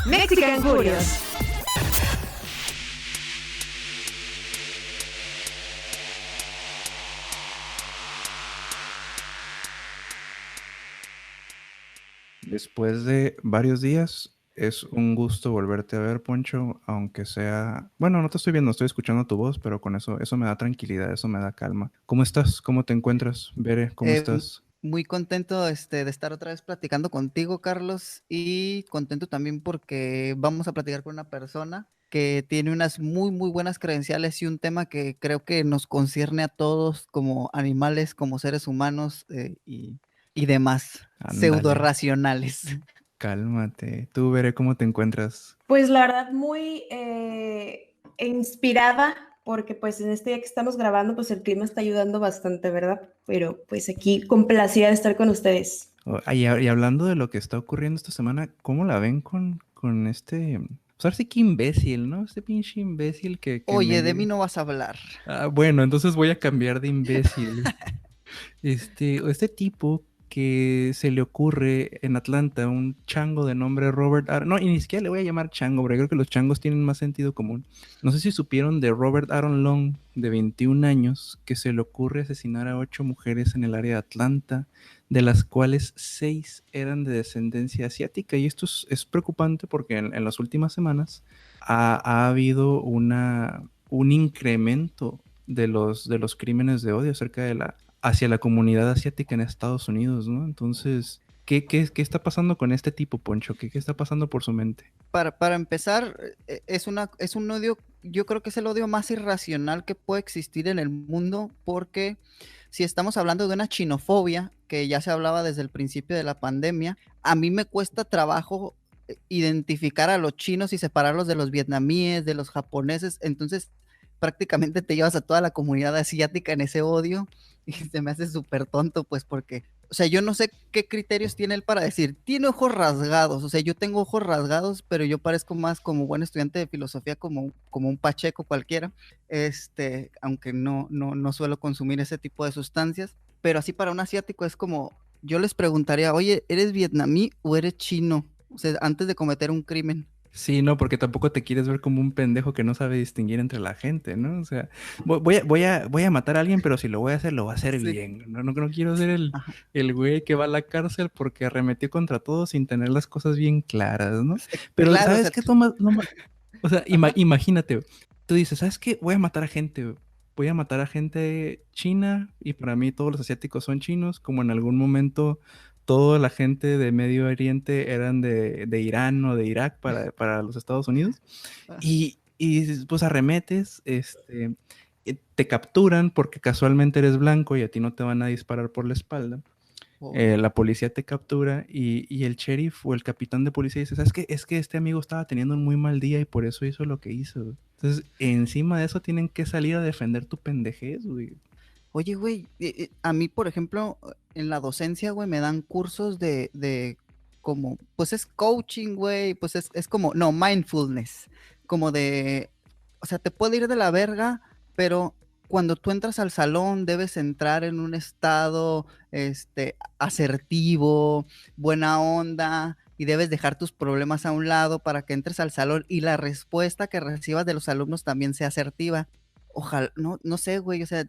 Mexican Curious. Después de varios días, es un gusto volverte a ver, Poncho, aunque sea... Bueno, no te estoy viendo, estoy escuchando tu voz, pero con eso me da tranquilidad, eso me da calma. ¿Cómo estás? ¿Cómo te encuentras? Bere, ¿cómo estás? Muy contento de estar otra vez platicando contigo, Carlos, y contento también porque vamos a platicar con una persona que tiene unas muy buenas credenciales y un tema que creo que nos concierne a todos como animales, como seres humanos y demás, pseudo Ándale, racionales. cálmate. Tú, Bere, ¿cómo te encuentras? Pues la verdad muy inspirada porque pues en este día que estamos grabando pues el clima está ayudando bastante, ¿verdad? Pero pues aquí complacida de estar con ustedes. Y hablando de lo que está ocurriendo esta semana, ¿cómo la ven con este... Pues ahora sí que imbécil, ¿no? Este pinche imbécil que Oye, de mí me... no vas a hablar. Ah, bueno, entonces voy a cambiar de imbécil. Este tipo que se le ocurre en Atlanta, un chango de nombre Robert Aaron. No, y ni siquiera le voy a llamar chango, porque creo que los changos tienen más sentido común. No sé si supieron de Robert Aaron Long, de 21 años, que se le ocurre asesinar a 8 mujeres en el área de Atlanta, de las cuales 6 eran de descendencia asiática. Y esto es preocupante porque en las últimas semanas ha habido un incremento de los crímenes de odio acerca de hacia la comunidad asiática en Estados Unidos, ¿no? Entonces, ¿qué está pasando con este tipo, Poncho? ¿Qué está pasando por su mente? Para empezar, es un odio, yo creo que es el odio más irracional que puede existir en el mundo, porque si estamos hablando de una chinofobia, que ya se hablaba desde el principio de la pandemia, a mí me cuesta trabajo identificar a los chinos y separarlos de los vietnamíes, de los japoneses, entonces prácticamente te llevas a toda la comunidad asiática en ese odio y se me hace súper tonto, pues porque o sea, yo no sé qué criterios tiene él para decir, tiene ojos rasgados, o sea, yo tengo ojos rasgados, pero yo parezco más como buen estudiante de filosofía, como un pacheco cualquiera, aunque no suelo consumir ese tipo de sustancias, pero así para un asiático es como, yo les preguntaría, oye, ¿eres vietnamí o eres chino? O sea, antes de cometer un crimen. Sí, no, porque tampoco te quieres ver como un pendejo que no sabe distinguir entre la gente, ¿no? O sea, voy a matar a alguien, pero si lo voy a hacer, lo voy a hacer Sí. bien. No quiero ser Ajá. el güey que va a la cárcel porque arremetió contra todos sin tener las cosas bien claras, ¿no? Pero, Claro, o ¿sabes sea, qué, Tomás? O sea, imagínate, tú dices, ¿sabes qué? Voy a matar a gente, güey. Voy a matar a gente china y para mí todos los asiáticos son chinos, como en algún momento toda la gente de Medio Oriente eran de Irán o de Irak para los Estados Unidos. Y pues arremetes, te capturan porque casualmente eres blanco y a ti no te van a disparar por la espalda. oh, La policía te captura y el sheriff o el capitán de policía dice, ¿sabes qué? Es que este amigo estaba teniendo un muy mal día y por eso hizo lo que hizo. Entonces, encima de eso tienen que salir a defender tu pendejez, güey. oye, güey, a mí, por ejemplo, en la docencia, güey, me dan cursos de como, pues es coaching, güey, pues es como, no, mindfulness, como de, o sea, te puede ir de la verga, pero cuando tú entras al salón debes entrar en un estado, asertivo, buena onda, y debes dejar tus problemas a un lado para que entres al salón y la respuesta que recibas de los alumnos también sea asertiva. Ojalá, no sé, güey, o sea,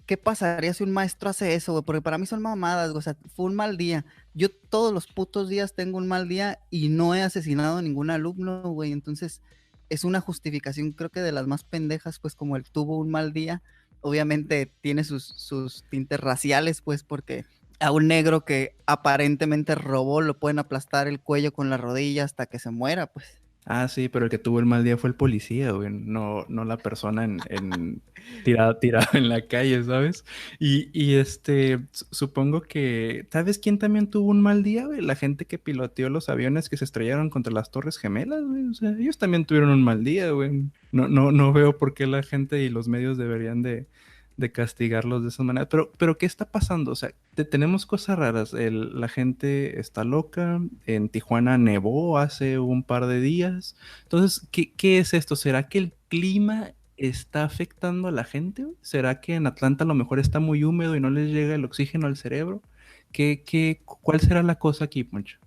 ¿qué pasaría si un maestro hace eso, güey? Porque para mí son mamadas, güey. O sea, fue un mal día. Yo todos los putos días tengo un mal día y no he asesinado a ningún alumno, güey. Entonces, es una justificación, creo que de las más pendejas, pues como él tuvo un mal día. Obviamente tiene sus tintes raciales, pues, porque a un negro que aparentemente robó lo pueden aplastar el cuello con la rodilla hasta que se muera, pues. Ah, sí, pero el que tuvo el mal día fue el policía, güey, no la persona tirada en la calle, ¿sabes? Supongo que, ¿sabes quién también tuvo un mal día, güey? La gente que piloteó los aviones que se estrellaron contra las Torres Gemelas, güey. O sea, ellos también tuvieron un mal día, güey. No veo por qué la gente y los medios deberían de castigarlos de esa manera. Pero ¿qué está pasando? O sea, tenemos cosas raras. La gente está loca. En Tijuana nevó hace un par de días. Entonces, ¿qué es esto? ¿Será que el clima está afectando a la gente, güey? ¿Será que en Atlanta a lo mejor está muy húmedo y no les llega el oxígeno al cerebro? ¿Cuál será la cosa aquí, Poncho?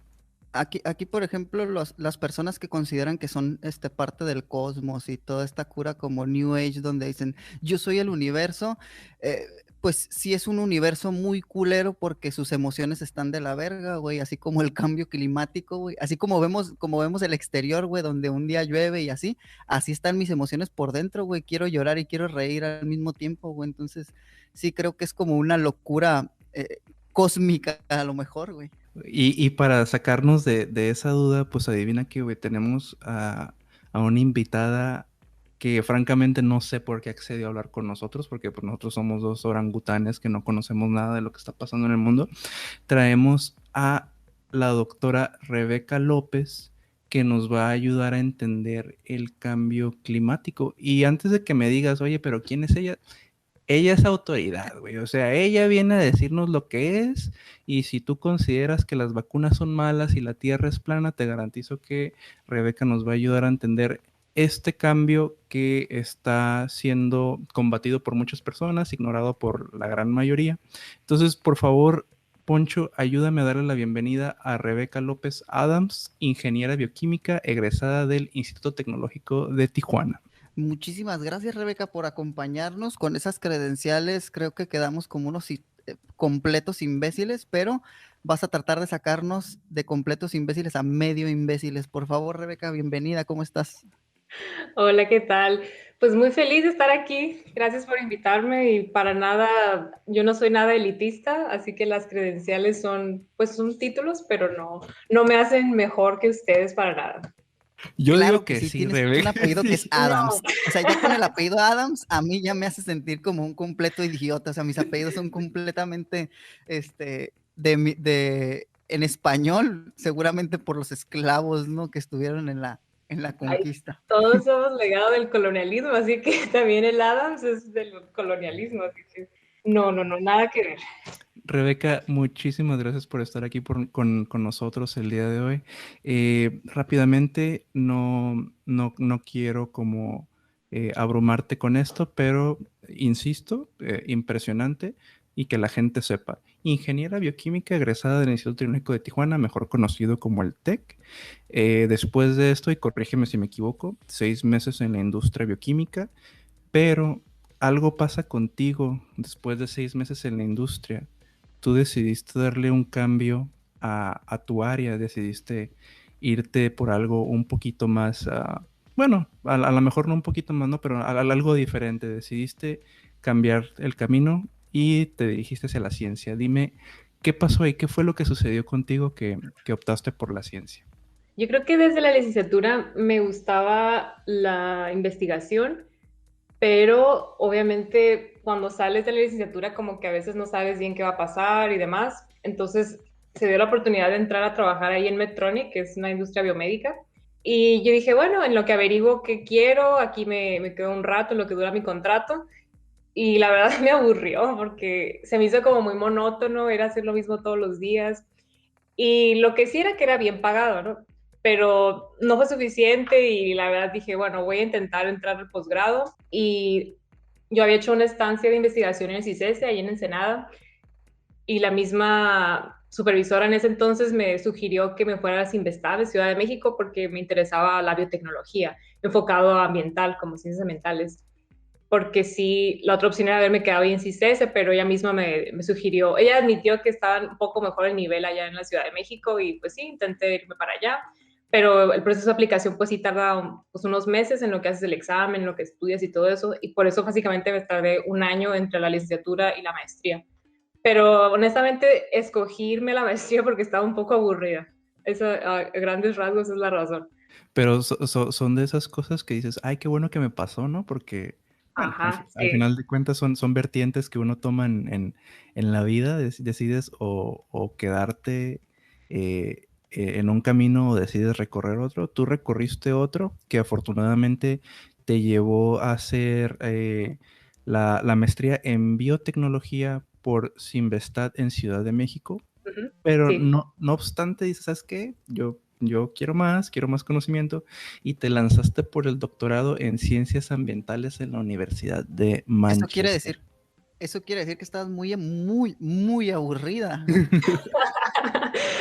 Aquí, por ejemplo, las personas que consideran que son parte del cosmos y toda esta cura como New Age, donde dicen, yo soy el universo, eh, pues sí es un universo muy culero porque sus emociones están de la verga, güey, así como el cambio climático, güey, así como vemos el exterior, güey, donde un día llueve y así están mis emociones por dentro, güey, quiero llorar y quiero reír al mismo tiempo, güey, entonces sí creo que es como una locura cósmica a lo mejor, güey. Y para sacarnos de esa duda, pues adivina que, güey, tenemos a una invitada que francamente no sé por qué accedió a hablar con nosotros, porque pues, nosotros somos dos orangutanes que no conocemos nada de lo que está pasando en el mundo. Traemos a la doctora Rebeca López, que nos va a ayudar a entender el cambio climático. Y antes de que me digas, oye, pero ¿quién es ella? Ella es autoridad, güey. O sea, ella viene a decirnos lo que es. Y si tú consideras que las vacunas son malas y la Tierra es plana, te garantizo que Rebeca nos va a ayudar a entender este cambio que está siendo combatido por muchas personas, ignorado por la gran mayoría. Entonces, por favor, Poncho, ayúdame a darle la bienvenida a Rebeca López Adams, ingeniera bioquímica egresada del Instituto Tecnológico de Tijuana. Muchísimas gracias, Rebeca, por acompañarnos con esas credenciales. Creo que quedamos como unos completos imbéciles, pero vas a tratar de sacarnos de completos imbéciles a medio imbéciles. Por favor, Rebeca, bienvenida, ¿cómo estás? Hola, ¿qué tal? Pues muy feliz de estar aquí. Gracias por invitarme y para nada, yo no soy nada elitista, así que las credenciales son, pues son títulos, pero no me hacen mejor que ustedes para nada. Yo Claro digo que que sí, sí, tienes un Rebeca. apellido que es Sí. Adams. O sea, ya con el apellido Adams, a mí ya me hace sentir como un completo idiota. O sea, mis apellidos son completamente, en español, seguramente por los esclavos, ¿no? Que estuvieron en la Ay, conquista. todos somos legado del colonialismo, así que también el Adams es del colonialismo, así que no, nada que ver. Rebeca, muchísimas gracias por estar aquí con nosotros el día de hoy. Rápidamente, no quiero como abrumarte con esto, pero insisto, impresionante y que la gente sepa. Ingeniera bioquímica egresada del Instituto Tecnológico de Tijuana, mejor conocido como el TEC. Después de esto, y corrígeme si me equivoco, 6 meses en la industria bioquímica, pero algo pasa contigo después de 6 meses en la industria. Tú decidiste darle un cambio a tu área, decidiste irte por algo un poquito más, bueno, a lo mejor no un poquito más, no, pero algo diferente. Decidiste cambiar el camino y te dirigiste hacia la ciencia. Dime, ¿qué pasó ahí? ¿Qué fue lo que sucedió contigo que optaste por la ciencia? Yo creo que desde la licenciatura me gustaba la investigación, pero obviamente cuando sales de la licenciatura como que a veces no sabes bien qué va a pasar y demás. Entonces se dio la oportunidad de entrar a trabajar ahí en Medtronic, que es una industria biomédica. Y yo dije, bueno, en lo que averiguo qué quiero, aquí me quedo un rato, en lo que dura mi contrato. Y la verdad me aburrió porque se me hizo como muy monótono, era hacer lo mismo todos los días. Y lo que sí era que era bien pagado, ¿no? Pero no fue suficiente y la verdad dije, bueno, voy a intentar entrar al posgrado. Y yo había hecho una estancia de investigación en el CICESE, ahí en Ensenada, y la misma supervisora en ese entonces me sugirió que me fuera a Sinvestab de Ciudad de México porque me interesaba la biotecnología, enfocado a ambiental, como ciencias ambientales. Porque sí, la otra opción era haberme quedado ahí en CICESE, pero ella misma me sugirió, ella admitió que estaba un poco mejor el nivel allá en la Ciudad de México y pues sí, intenté irme para allá, pero el proceso de aplicación pues sí tarda pues, unos meses en lo que haces el examen, en lo que estudias y todo eso, y por eso básicamente me tardé un año entre la licenciatura y la maestría. Pero honestamente escogí irme a la maestría porque estaba un poco aburrida. Eso, a grandes rasgos, es la razón. Pero son de esas cosas que dices, ay, qué bueno que me pasó, ¿no? Porque, bueno, Ajá, al sí. final de cuentas son vertientes que uno toma en la vida, decides o quedarte en un camino o decides recorrer otro. Tú recorriste otro que afortunadamente te llevó a hacer la maestría en biotecnología por Sinvestad en Ciudad de México. Ujú, Pero sí. no obstante, dices, ¿sabes qué? Yo quiero más conocimiento y te lanzaste por el doctorado en ciencias ambientales en la Universidad de Eso quiere Manchester. decir, Eso quiere decir que estás muy aburrida.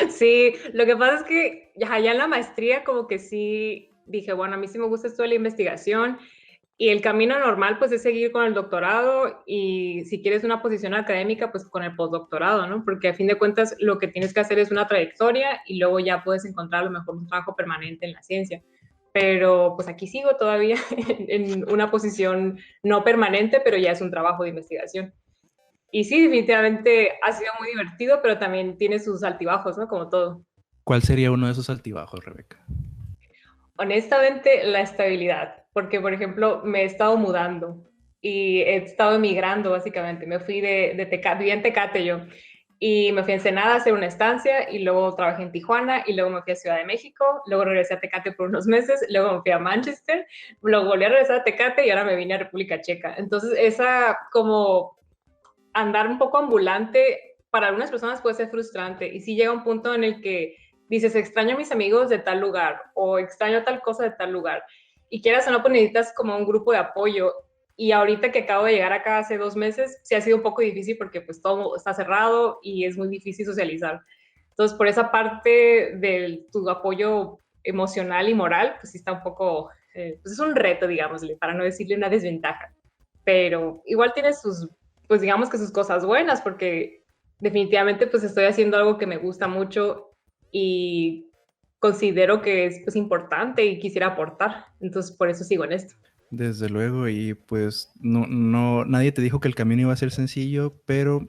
Sí, lo que pasa es que ya en la maestría como que sí dije, bueno, a mí sí me gusta esto de la investigación y el camino normal pues es seguir con el doctorado y si quieres una posición académica pues con el postdoctorado, ¿no? Porque a fin de cuentas lo que tienes que hacer es una trayectoria y luego ya puedes encontrar a lo mejor un trabajo permanente en la ciencia. Pero pues aquí sigo todavía en una posición no permanente, pero ya es un trabajo de investigación. Y sí, definitivamente ha sido muy divertido, pero también tiene sus altibajos, ¿no? Como todo. ¿Cuál sería uno de esos altibajos, Rebeca? Honestamente, la estabilidad, porque por ejemplo me he estado mudando y he estado emigrando básicamente. Me fui de Tecate, viví en Tecate yo, y me fui a Ensenada a hacer una estancia y luego trabajé en Tijuana y luego me fui a Ciudad de México, luego regresé a Tecate por unos meses, luego me fui a Manchester, luego volví a regresar a Tecate y ahora me vine a República Checa. Entonces esa como andar un poco ambulante para algunas personas puede ser frustrante y sí llega un punto en el que dices, extraño a mis amigos de tal lugar o extraño tal cosa de tal lugar y quieras o no, pues necesitas como un grupo de apoyo y ahorita que acabo de llegar acá hace 2 meses, sí ha sido un poco difícil porque pues todo está cerrado y es muy difícil socializar. Entonces, por esa parte de tu apoyo emocional y moral, pues sí está un poco, pues es un reto, digámosle, para no decirle una desventaja. Pero igual tiene sus, pues digamos que sus cosas buenas, porque definitivamente pues estoy haciendo algo que me gusta mucho y considero que es pues importante y quisiera aportar. Entonces, por eso sigo en esto. Desde luego, y pues nadie te dijo que el camino iba a ser sencillo, pero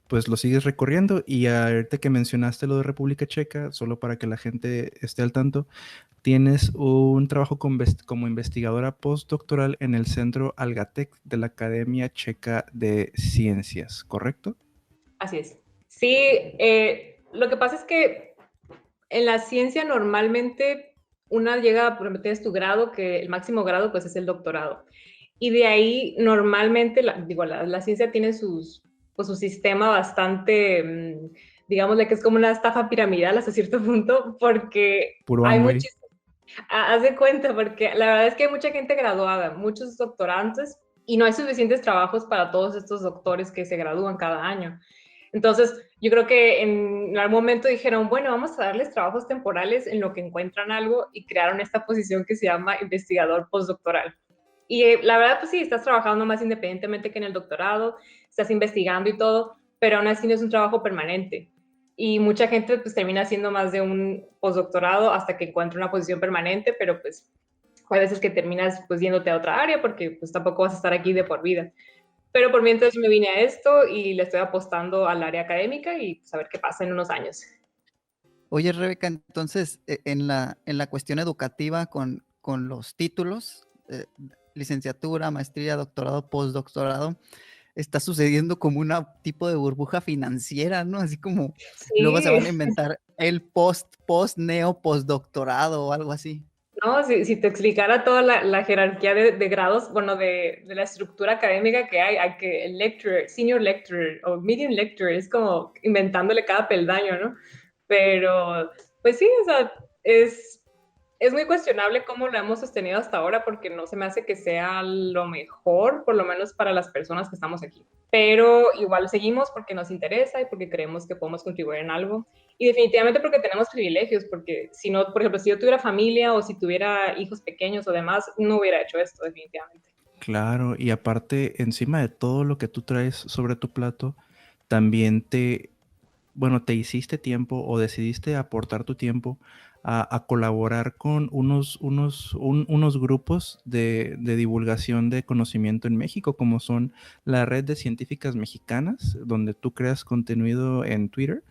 pues lo sigues recorriendo. Y ahorita que mencionaste lo de República Checa, solo para que la gente esté al tanto, tienes un trabajo como investigadora postdoctoral en el Centro Algatec de la Academia Checa de Ciencias, ¿correcto? Así es. Sí, lo que pasa es que en la ciencia normalmente una llega, por ejemplo, tienes tu grado, que el máximo grado pues es el doctorado. Y de ahí normalmente, la ciencia tiene pues, su sistema bastante, digámosle que es como una estafa piramidal hasta cierto punto, porque Puro hay Amway. haz de cuenta, porque la verdad es que hay mucha gente graduada, muchos doctorantes, y no hay suficientes trabajos para todos estos doctores que se gradúan cada año. Entonces, yo creo que en algún momento dijeron, bueno, vamos a darles trabajos temporales en lo que encuentran algo y crearon esta posición que se llama investigador postdoctoral. Y la verdad, pues sí, estás trabajando más independientemente que en el doctorado, estás investigando y todo, pero aún así no es un trabajo permanente. Y mucha gente pues termina haciendo más de un postdoctorado hasta que encuentra una posición permanente, pero pues hay veces que terminas pues yéndote a otra área porque pues tampoco vas a estar aquí de por vida. Pero por mientras me vine a esto y le estoy apostando al área académica y pues a ver qué pasa en unos años. Oye, Rebeca, entonces, en la cuestión educativa con los títulos, licenciatura, maestría, doctorado, postdoctorado, está sucediendo como una tipo de burbuja financiera, ¿no? Así como luego se van a Sí, inventar el neo, postdoctorado o algo así. no, si te explicara toda la jerarquía de grados, bueno, de la estructura académica que hay que el lecturer, senior lecturer o medium lecturer, es como inventándole cada peldaño, ¿no? Pero, pues sí, o sea, es muy cuestionable cómo lo hemos sostenido hasta ahora porque no se me hace que sea lo mejor, por lo menos para las personas que estamos aquí. Pero igual seguimos porque nos interesa y porque creemos que podemos contribuir en algo. Y definitivamente porque tenemos privilegios, porque si no, por ejemplo, si yo tuviera familia o si tuviera hijos pequeños o demás, no hubiera hecho esto definitivamente. Claro, y aparte, encima de todo lo que tú traes sobre tu plato, también te hiciste tiempo o decidiste aportar tu tiempo a colaborar con unos grupos de divulgación de conocimiento en México, como son la Red de Científicas Mexicanas, donde tú creas contenido en Twitter,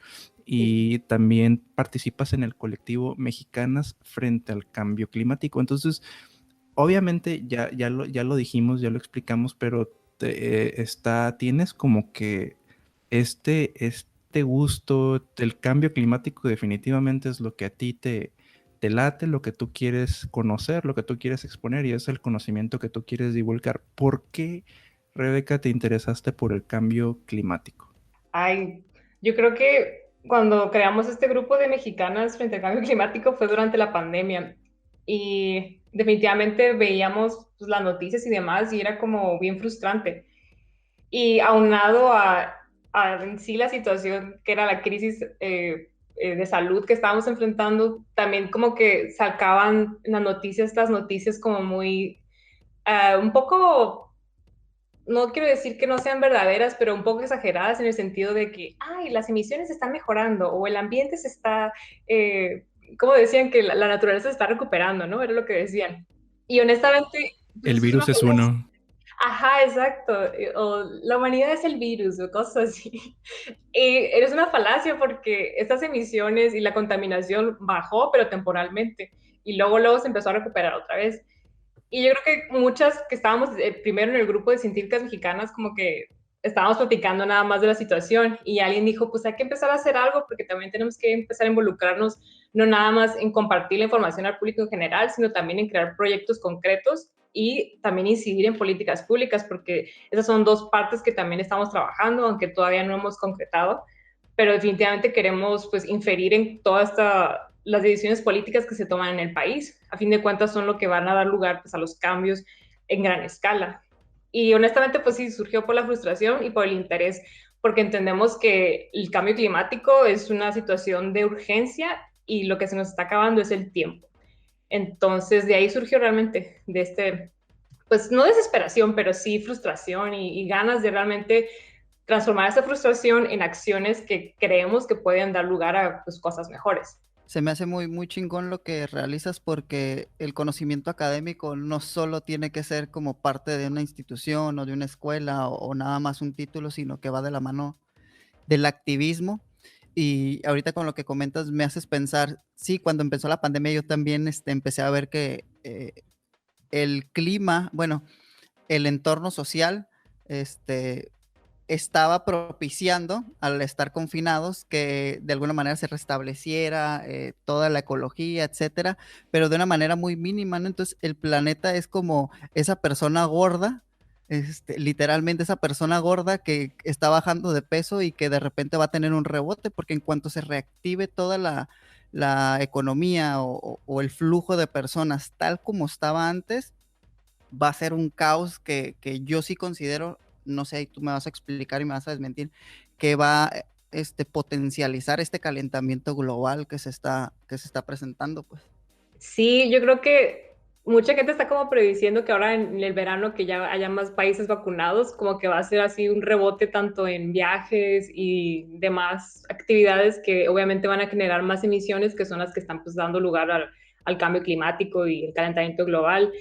y también participas en el colectivo Mexicanas frente al cambio climático. Entonces, obviamente ya lo dijimos, ya lo explicamos, pero tienes como que este gusto del cambio climático definitivamente es lo que a ti te late, lo que tú quieres conocer, lo que tú quieres exponer y es el conocimiento que tú quieres divulgar. ¿Por qué, Rebeca, te interesaste por el cambio climático? Ay, yo creo que cuando creamos este grupo de mexicanas frente al cambio climático fue durante la pandemia y definitivamente veíamos pues, las noticias y demás y era como bien frustrante. Y aunado a en sí la situación que era la crisis de salud que estábamos enfrentando, también como que sacaban en las noticias estas noticias como muy, un poco, no quiero decir que no sean verdaderas, pero un poco exageradas en el sentido de que, ay, las emisiones están mejorando o el ambiente se está, como decían, que la naturaleza se está recuperando, ¿no? Era lo que decían. Y honestamente, pues El eso es una virus es falacia. uno. Ajá, exacto. O la humanidad es el virus o cosas así. Y es una falacia porque estas emisiones y la contaminación bajó, pero temporalmente. Y luego se empezó a recuperar otra vez. Y yo creo que muchas que estábamos primero en el grupo de científicas mexicanas, como que estábamos platicando nada más de la situación y alguien dijo, pues hay que empezar a hacer algo porque también tenemos que empezar a involucrarnos, no nada más en compartir la información al público en general, sino también en crear proyectos concretos y también incidir en políticas públicas, porque esas son dos partes que también estamos trabajando, aunque todavía no hemos concretado, pero definitivamente queremos pues inferir en todas las decisiones políticas que se toman en el país. A fin de cuentas son lo que van a dar lugar pues, a los cambios en gran escala. Y honestamente pues sí, surgió por la frustración y por el interés, porque entendemos que el cambio climático es una situación de urgencia y lo que se nos está acabando es el tiempo. Entonces de ahí surgió realmente de este, pues no desesperación, pero sí frustración y ganas de realmente transformar esa frustración en acciones que creemos que pueden dar lugar a pues, cosas mejores. Se me hace muy, muy chingón lo que realizas porque el conocimiento académico no solo tiene que ser como parte de una institución o de una escuela o nada más un título, sino que va de la mano del activismo. Y ahorita con lo que comentas me haces pensar, sí, cuando empezó la pandemia yo también empecé a ver que el clima, bueno, el entorno social, estaba propiciando, al estar confinados, que de alguna manera se restableciera toda la ecología, etcétera, pero de una manera muy mínima, ¿no? Entonces, el planeta es como esa persona gorda, literalmente esa persona gorda que está bajando de peso y que de repente va a tener un rebote, porque en cuanto se reactive toda la economía o el flujo de personas tal como estaba antes, va a ser un caos que yo sí considero, no sé, tú me vas a explicar y me vas a desmentir, que va a potencializar este calentamiento global que se está presentando, pues. Sí, yo creo que mucha gente está como prediciendo que ahora en el verano que ya haya más países vacunados, como que va a ser así un rebote tanto en viajes y demás actividades que obviamente van a generar más emisiones que son las que están pues dando lugar al cambio climático y el calentamiento global.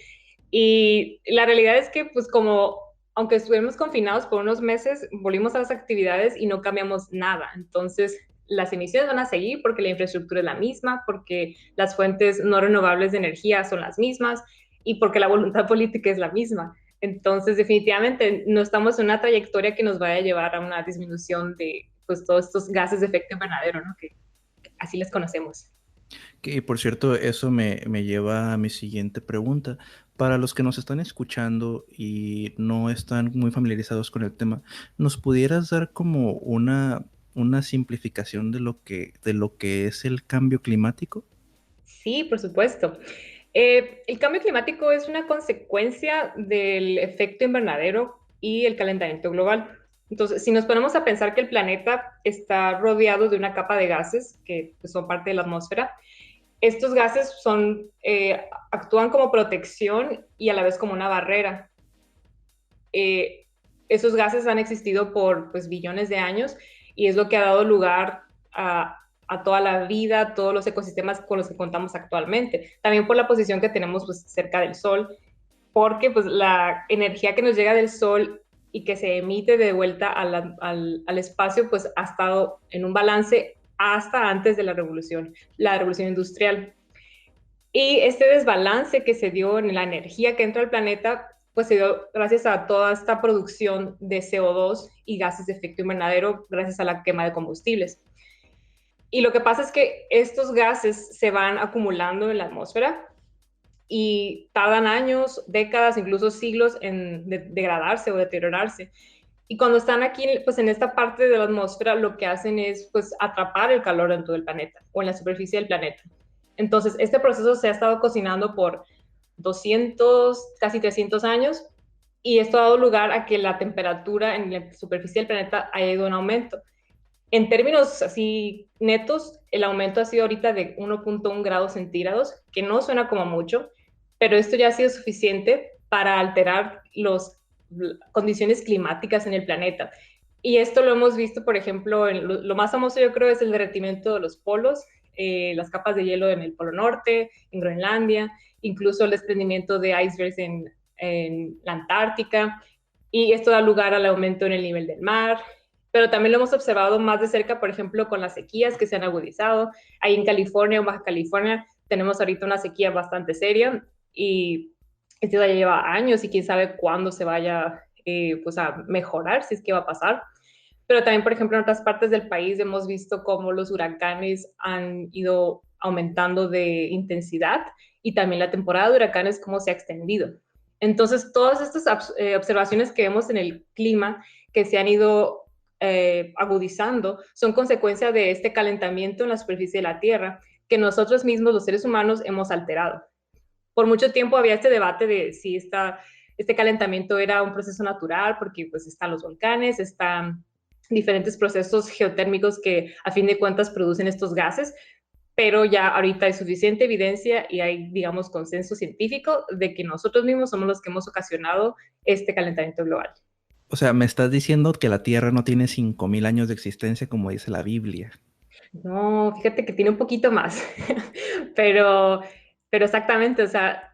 Y la realidad es que, pues como, aunque estuvimos confinados por unos meses, volvimos a las actividades y no cambiamos nada. Entonces, las emisiones van a seguir porque la infraestructura es la misma, porque las fuentes no renovables de energía son las mismas y porque la voluntad política es la misma. Entonces, definitivamente, no estamos en una trayectoria que nos vaya a llevar a una disminución de pues, todos estos gases de efecto invernadero, ¿no? Que así les conocemos. Que por cierto, eso me lleva a mi siguiente pregunta. Para los que nos están escuchando y no están muy familiarizados con el tema, ¿nos pudieras dar como una simplificación de lo que es el cambio climático? Sí, por supuesto. El cambio climático es una consecuencia del efecto invernadero y el calentamiento global. Entonces, si nos ponemos a pensar que el planeta está rodeado de una capa de gases que pues, son parte de la atmósfera, estos gases actúan como protección y a la vez como una barrera. Esos gases han existido por pues, billones de años y es lo que ha dado lugar a toda la vida, a todos los ecosistemas con los que contamos actualmente. También por la posición que tenemos pues, cerca del Sol, porque pues, la energía que nos llega del Sol y que se emite de vuelta al espacio, pues ha estado en un balance hasta antes de la revolución industrial. Y este desbalance que se dio en la energía que entra al planeta, pues se dio gracias a toda esta producción de CO2 y gases de efecto invernadero gracias a la quema de combustibles. Y lo que pasa es que estos gases se van acumulando en la atmósfera y tardan años, décadas, incluso siglos en degradarse o deteriorarse. Y cuando están aquí, pues en esta parte de la atmósfera, lo que hacen es pues atrapar el calor en todo el planeta o en la superficie del planeta. Entonces, este proceso se ha estado cocinando por 200, casi 300 años y esto ha dado lugar a que la temperatura en la superficie del planeta haya ido en aumento. En términos así netos, el aumento ha sido ahorita de 1.1 grados centígrados, que no suena como mucho, pero esto ya ha sido suficiente para alterar las condiciones climáticas en el planeta. Y esto lo hemos visto, por ejemplo, en lo más famoso yo creo es el derretimiento de los polos, las capas de hielo en el Polo Norte, en Groenlandia, incluso el desprendimiento de icebergs en la Antártica, y esto da lugar al aumento en el nivel del mar, pero también lo hemos observado más de cerca, por ejemplo, con las sequías que se han agudizado. Ahí en California o Baja California tenemos ahorita una sequía bastante seria y esto ya lleva años y quién sabe cuándo se vaya pues a mejorar, si es que va a pasar. Pero también, por ejemplo, en otras partes del país hemos visto cómo los huracanes han ido aumentando de intensidad y también la temporada de huracanes cómo se ha extendido. Entonces, todas estas observaciones que vemos en el clima que se han ido agudizando son consecuencia de este calentamiento en la superficie de la Tierra que nosotros mismos, los seres humanos, hemos alterado. Por mucho tiempo había este debate de si este calentamiento era un proceso natural, porque pues están los volcanes, están diferentes procesos geotérmicos que a fin de cuentas producen estos gases, pero ya ahorita hay suficiente evidencia y hay, digamos, consenso científico de que nosotros mismos somos los que hemos ocasionado este calentamiento global. O sea, me estás diciendo que la Tierra no tiene 5.000 años de existencia como dice la Biblia. No, fíjate que tiene un poquito más, pero, pero exactamente, o sea,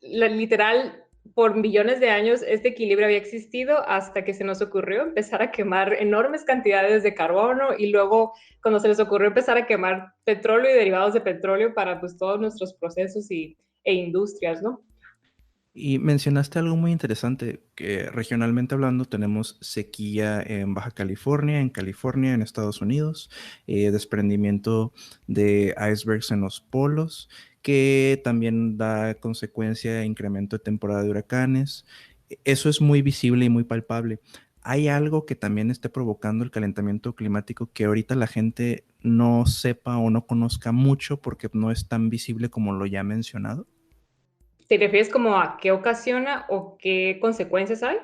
literal, por millones de años este equilibrio había existido hasta que se nos ocurrió empezar a quemar enormes cantidades de carbono y luego cuando se les ocurrió empezar a quemar petróleo y derivados de petróleo para pues todos nuestros procesos e industrias, ¿no? Y mencionaste algo muy interesante, que regionalmente hablando tenemos sequía en Baja California, en Estados Unidos, desprendimiento de icebergs en los polos, que también da consecuencia incremento de temporada de huracanes. Eso es muy visible y muy palpable. ¿Hay algo que también esté provocando el calentamiento climático que ahorita la gente no sepa o no conozca mucho porque no es tan visible como lo ya mencionado? ¿Te refieres como a qué ocasiona o qué consecuencias hay?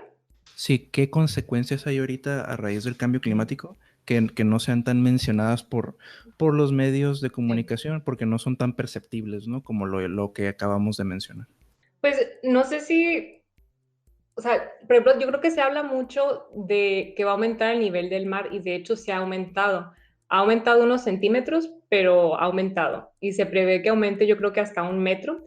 Sí, ¿qué consecuencias hay ahorita a raíz del cambio climático que no sean tan mencionadas por los medios de comunicación, porque no son tan perceptibles, ¿no? Como lo que acabamos de mencionar. Pues no sé si, o sea, por ejemplo, yo creo que se habla mucho de que va a aumentar el nivel del mar y de hecho se ha aumentado. Ha aumentado unos centímetros, pero ha aumentado y se prevé que aumente yo creo que hasta 1 metro.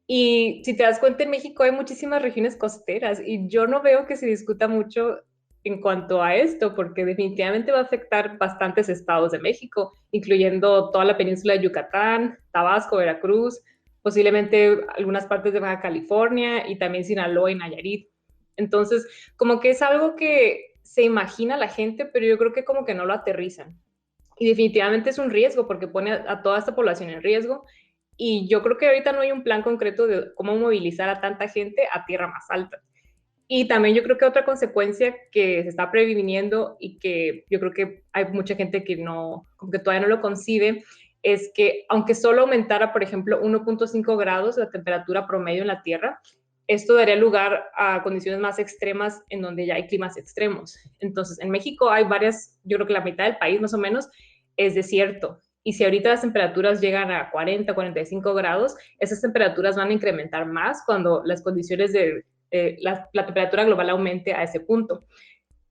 Y si te das cuenta, en México hay muchísimas regiones costeras y yo no veo que se discuta mucho en cuanto a esto, porque definitivamente va a afectar bastantes estados de México, incluyendo toda la península de Yucatán, Tabasco, Veracruz, posiblemente algunas partes de Baja California y también Sinaloa y Nayarit. Entonces, como que es algo que se imagina la gente, pero yo creo que como que no lo aterrizan. Y definitivamente es un riesgo porque pone a toda esta población en riesgo y yo creo que ahorita no hay un plan concreto de cómo movilizar a tanta gente a tierra más alta. Y también yo creo que otra consecuencia que se está previniendo y que yo creo que hay mucha gente que no, como que todavía no lo concibe, es que aunque solo aumentara, por ejemplo, 1.5 grados la temperatura promedio en la Tierra, esto daría lugar a condiciones más extremas en donde ya hay climas extremos. Entonces, en México hay varias, yo creo que la mitad del país más o menos es desierto. Y si ahorita las temperaturas llegan a 40, 45 grados, esas temperaturas van a incrementar más cuando las condiciones de la temperatura global aumente a ese punto.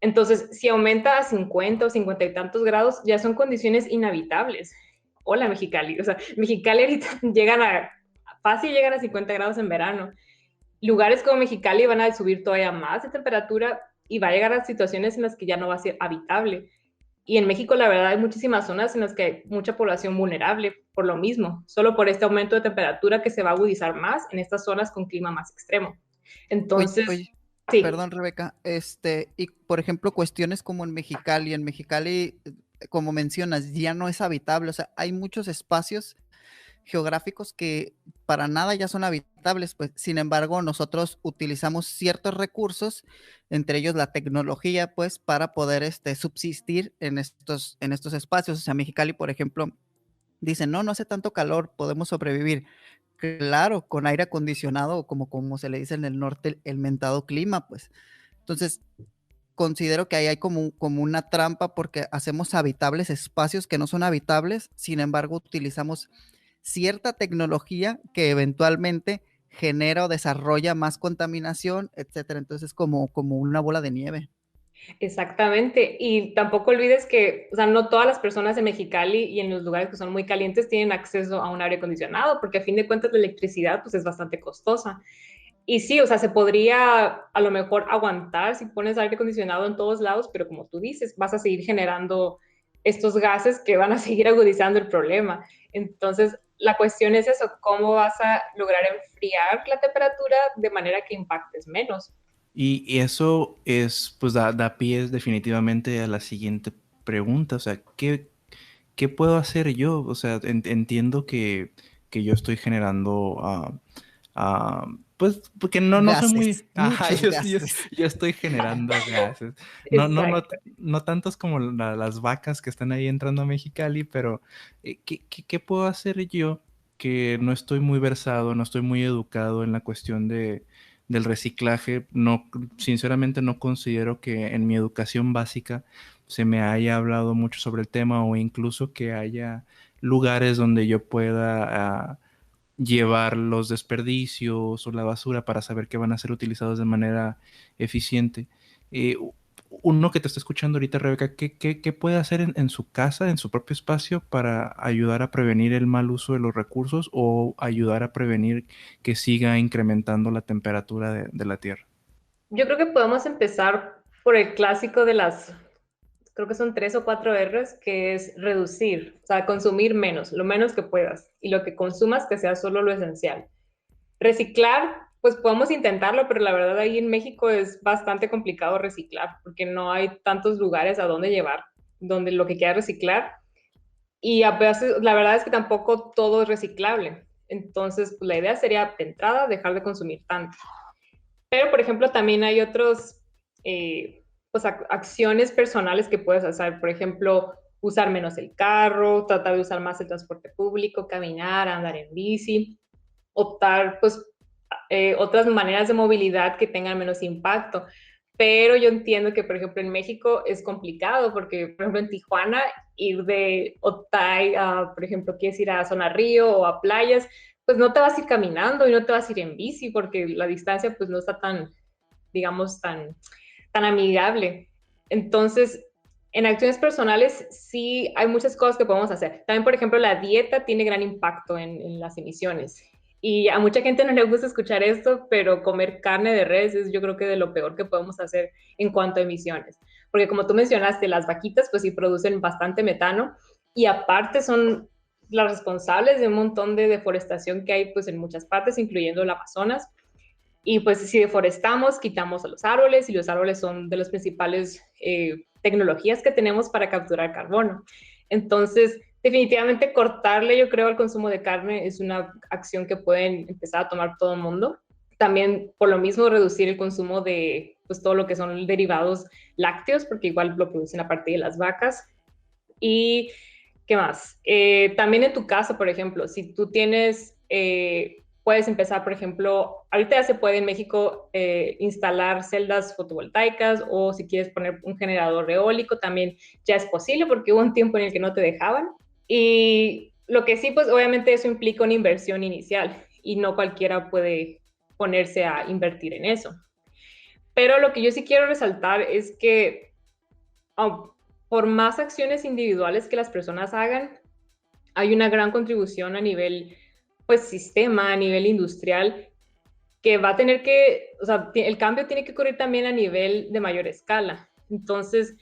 Entonces, si aumenta a 50 o 50 y tantos grados, ya son condiciones inhabitables. Hola, Mexicali. O sea, Mexicali ahorita fácil llegan a 50 grados en verano. Lugares como Mexicali van a subir todavía más de temperatura y va a llegar a situaciones en las que ya no va a ser habitable. Y en México, la verdad, hay muchísimas zonas en las que hay mucha población vulnerable por lo mismo, solo por este aumento de temperatura que se va a agudizar más en estas zonas con clima más extremo. Entonces, Oye, sí. perdón, Rebeca, y por ejemplo, cuestiones como en Mexicali, como mencionas, ya no es habitable, o sea, hay muchos espacios geográficos que para nada ya son habitables, pues sin embargo nosotros utilizamos ciertos recursos, entre ellos la tecnología, pues para poder subsistir en estos espacios. O sea, Mexicali, por ejemplo, dicen, no hace tanto calor, podemos sobrevivir. Claro, con aire acondicionado, o como se le dice en el norte, el mentado clima, pues. Entonces, considero que ahí hay como una trampa porque hacemos habitables espacios que no son habitables, sin embargo, utilizamos cierta tecnología que eventualmente genera o desarrolla más contaminación, etcétera. Entonces, como una bola de nieve. Exactamente, y tampoco olvides que, o sea, no todas las personas en Mexicali y en los lugares que son muy calientes tienen acceso a un aire acondicionado, porque a fin de cuentas la electricidad pues es bastante costosa. Y sí, o sea, se podría a lo mejor aguantar si pones aire acondicionado en todos lados, pero como tú dices, vas a seguir generando estos gases que van a seguir agudizando el problema. Entonces, la cuestión es eso, ¿cómo vas a lograr enfriar la temperatura de manera que impactes menos? Y eso es, pues da pies definitivamente a la siguiente pregunta. O sea, ¿qué puedo hacer yo? O sea, entiendo que yo estoy generando, pues, porque no soy muy... Gases, Ajá, muchos gases. yo estoy generando gases. Exacto. No tantos como las vacas que están ahí entrando a Mexicali, pero ¿qué puedo hacer yo que no estoy muy versado, no estoy muy educado en la cuestión del reciclaje? No, sinceramente no considero que en mi educación básica se me haya hablado mucho sobre el tema o incluso que haya lugares donde yo pueda llevar los desperdicios o la basura para saber que van a ser utilizados de manera eficiente. Eh, Uno que te está escuchando ahorita, Rebeca, ¿qué puede hacer en su casa, en su propio espacio, para ayudar a prevenir el mal uso de los recursos o ayudar a prevenir que siga incrementando la temperatura de la Tierra? Yo creo que podemos empezar por el clásico de las, creo que son 3 o 4 Rs, que es reducir, o sea, consumir menos, lo menos que puedas, y lo que consumas que sea solo lo esencial. Reciclar, pues podemos intentarlo, pero la verdad ahí en México es bastante complicado reciclar, porque no hay tantos lugares a donde llevar, donde lo que quieras reciclar, y a veces la verdad es que tampoco todo es reciclable. Entonces, pues, la idea sería de entrada dejar de consumir tanto. Pero, por ejemplo, también hay otros, pues, acciones personales que puedes hacer. Por ejemplo, usar menos el carro, tratar de usar más el transporte público, caminar, andar en bici, optar, pues, otras maneras de movilidad que tengan menos impacto. Pero yo entiendo que, por ejemplo, en México es complicado porque, por ejemplo, en Tijuana, ir de Otay a, por ejemplo, quieres ir a Zona Río o a playas, pues no te vas a ir caminando y no te vas a ir en bici porque la distancia pues no está tan, digamos, tan amigable. Entonces, en acciones personales sí hay muchas cosas que podemos hacer. También, por ejemplo, la dieta tiene gran impacto en las emisiones. Y a mucha gente no le gusta escuchar esto, pero comer carne de res es yo creo que de lo peor que podemos hacer en cuanto a emisiones. Porque como tú mencionaste, las vaquitas pues sí producen bastante metano y aparte son las responsables de un montón de deforestación que hay pues en muchas partes, incluyendo el Amazonas. Y pues si deforestamos, quitamos a los árboles y los árboles son de las principales tecnologías que tenemos para capturar carbono. Entonces, definitivamente cortarle, yo creo, al consumo de carne es una acción que pueden empezar a tomar todo el mundo. También, por lo mismo, reducir el consumo de pues, todo lo que son derivados lácteos, porque igual lo producen a partir de las vacas. Y, ¿qué más? También en tu casa, por ejemplo, si tú tienes puedes empezar, por ejemplo, ahorita ya se puede en México instalar celdas fotovoltaicas o si quieres poner un generador eólico, también ya es posible porque hubo un tiempo en el que no te dejaban. Y lo que sí, pues obviamente eso implica una inversión inicial y no cualquiera puede ponerse a invertir en eso. Pero lo que yo sí quiero resaltar es que oh, por más acciones individuales que las personas hagan, hay una gran contribución a nivel pues sistema, a nivel industrial, que va a tener que, o sea, el cambio tiene que ocurrir también a nivel de mayor escala. Entonces,